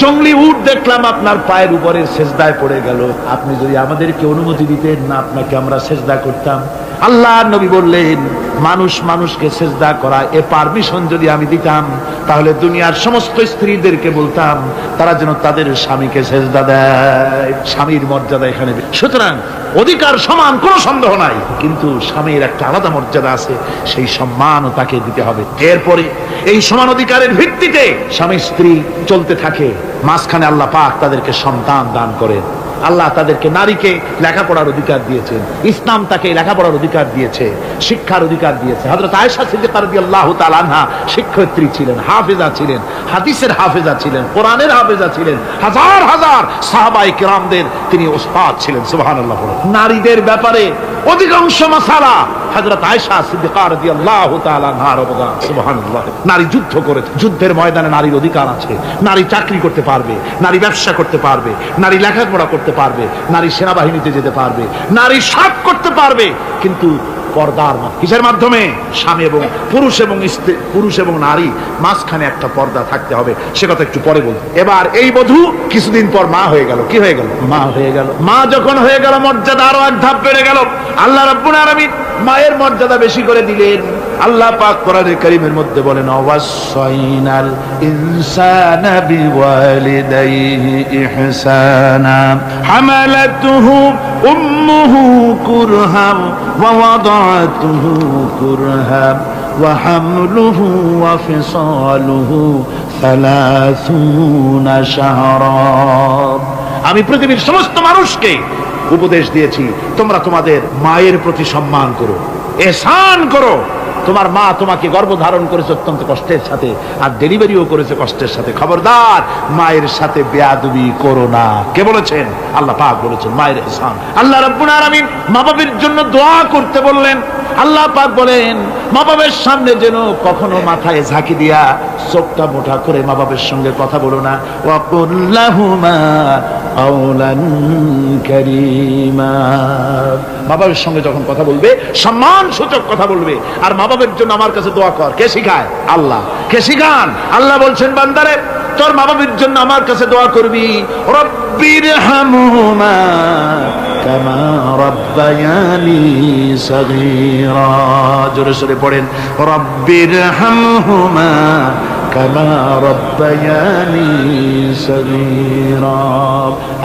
জঙ্গলি উট দেখলাম আপনার পায়ের উপরে সেজদায় পড়ে গেল, আপনি যদি আমাদেরকে অনুমতি দিতেন না, আপনাকে আমরা সেজদা করতাম। আল্লাহর নবী বললেন, মানুষ মানুষকে সেজদা করা, এ পারমিশন যদি আমি দিতাম, তাহলে দুনিয়ার সমস্ত স্ত্রীদেরকে বলতাম তারা যেন তাদের স্বামীকে সেজদা দেয়। স্বামীর মর্যাদা এখানে। সুতরাং অধিকার সমান, কোনো সন্দেহ নাই, কিন্তু স্বামীর একটা আলাদা মর্যাদা আছে, সেই সম্মানও তাকে দিতে হবে। এরপরে এই সমান অধিকারের ভিত্তিতে স্বামী স্ত্রী চলতে থাকে, মাঝখানে আল্লাহ পাক তাদেরকে সন্তান দান করেন। আল্লাহ তাদেরকে, নারীকে লেখাপড়ার অধিকার দিয়েছেন, ইসলাম তাকে লেখাপড়ার অধিকার দিয়েছে, শিক্ষার অধিকার দিয়েছে। হযরত আয়েশা সিদ্দিকা রাদিয়াল্লাহু তাআলা আনহা শিক্ষয়িত্রী ছিলেন, হাফেজা ছিলেন, হাদিসের হাফেজা ছিলেন, কোরআনের হাফেজা ছিলেন, হাজার হাজার সাহাবায়ে কিরামদের তিনি ওস্তাদ ছিলেন। সুবহানাল্লাহ। নারীদের ব্যাপারে অধিকাংশ মাসালা হযরত আয়েশা সিদ্দিকা রাদিয়াল্লাহু তাআলা আনহার অবদান। সুবহানাল্লাহ। নারী যুদ্ধ করেছে, যুদ্ধের ময়দানে নারীর অধিকার আছে, নারী চাকরি করতে পারবে, নারী ব্যবসা করতে পারবে, নারী লেখাপড়া করতে পারবে, নারী সেনাবাহিনীতে যেতে পারবে, নারী সব করতে পারবে, কিন্তু পর্দার কিসের মাধ্যমে? স্বামী এবং পুরুষ এবং নারী মাঝখানে একটা পর্দা থাকতে হবে। সে কথা একটু পরে বলবো। এবার এই বধূ কিছুদিন পর মা হয়ে গেল। কি হয়ে গেল? মা হয়ে গেল। মা যখন হয়ে গেল, মর্যাদা আরো এক ধাপ বেড়ে গেল। আল্লাহ রাব্বুল আলামিন মায়ের মর্যাদা বেশি করে দিলেন। আল্লাহ পাক কোরআনে কারীমের মধ্যে বলেন, ওয়াসাইনাল ইনসানা বিওয়ালিদাইহি ইহসানা হামালাতুহু উম্মুহু কুরহা ওয়া ওয়াদাতুহু কুরহা وحمله وفصاله 30 شهرا। আমি পৃথিবীর সমস্ত মানুষকে উপদেশ দিয়েছি তোমরা তোমাদের মায়ের প্রতি সম্মান করো, এহসান করো। তোমার মা তোমাকে গর্ভধারণ করেছে অত্যন্ত কষ্টের সাথে, আর ডেলিভারিও করেছে কষ্টের সাথে। খবরদার মায়ের সাথে বেয়াদবি করো না। কে বলেছেন? আল্লাহ পাক বলেছেন মায়ের এহসান। আল্লাহ রাব্বুল আলামিন মা বাবার জন্য দোয়া করতে বললেন। আল্লাহ পাক বলেন মা বাবার সামনে যেন কখনো মাথায় ঝাঁকি দিয়া চোখটা মোটা করে মা বাবার সঙ্গে কথা বলো না। ওয়া কুল্লাহুমা কাওলান কারীমা। মা বাবার সঙ্গে যখন কথা বলবে সম্মান সূচক কথা বলবে। আর মা বাবার জন্য আমার কাছে দোয়া কর। কে শিখায়? আল্লাহ। কে শিখান? আল্লাহ বলছেন বান্দারে তোর মা বাবার জন্য আমার কাছে দোয়া করবি। রব্বিরহামহুমা কামা রাব্বায়ানি সগীরা। জোরে সোরে পড়েন রব্বিরহামহুমা কামা রাব্বায়ানি সগীরা।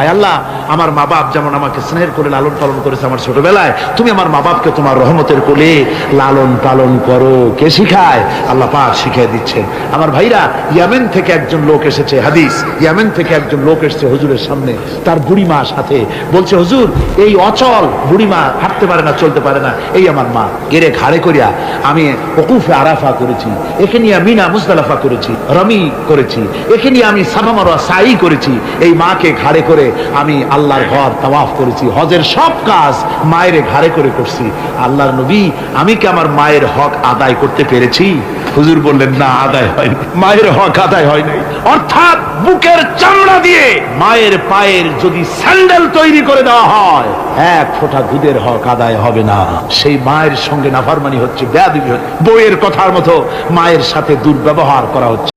আয় আল্লাহ আমার মা বাপ যেমন আমাকে স্নেহ করে লালন পালন করেছে আমার ছোটবেলায়, তুমি আমার মা বাপকে তোমার রহমতের কোলে লালন পালন করো। কে শিখায়? আল্লাহ পাক শিখিয়ে দিচ্ছেন। আমার ভাইরা, ইয়ামেন থেকে একজন লোক এসেছে, হাদিস, ইয়ামেন থেকে একজন লোক এসেছে হুজুরের সামনে, তার বুড়িমা সাথে। বলছে হুজুর এই অচল বুড়িমা, হাঁটতে পারে না, চলতে পারে না, এই আমার মা। এরে ঘাড়ে করিয়া আমি ওকুফে আরাফা করেছি, একে নিয়ে মিনা মুজদালিফা করেছি, রমি করেছি, একে নিয়ে আমি সাফা মারওয়া সাই করেছি। এই মাকে ঘাড়ে করে আমি আল্লাহর ঘর তাওয়াফ করেছি, হজের সব কাজ মায়ের ঘাড়ে করে করছি। আল্লাহর নবী আমি কি আমার মায়ের হক আদায় করতে পেরেছি? হুজুর বললেন না, আদায় হয় মায়ের হক আদায় হয় নাই। অর্থাৎ বুকের চামড়া দিয়ে মায়ের পায়ের যদি স্যান্ডেল তৈরি করে দেওয়া হয়, এক ফোঁটা দুধের হক আদায় হবে না। সেই মায়ের সঙ্গে নাফরমানি হচ্ছে, বেয়াদবি হচ্ছে, বউয়ের কথার মতো মায়ের সাথে দুর্ব্যবহার করা হচ্ছে।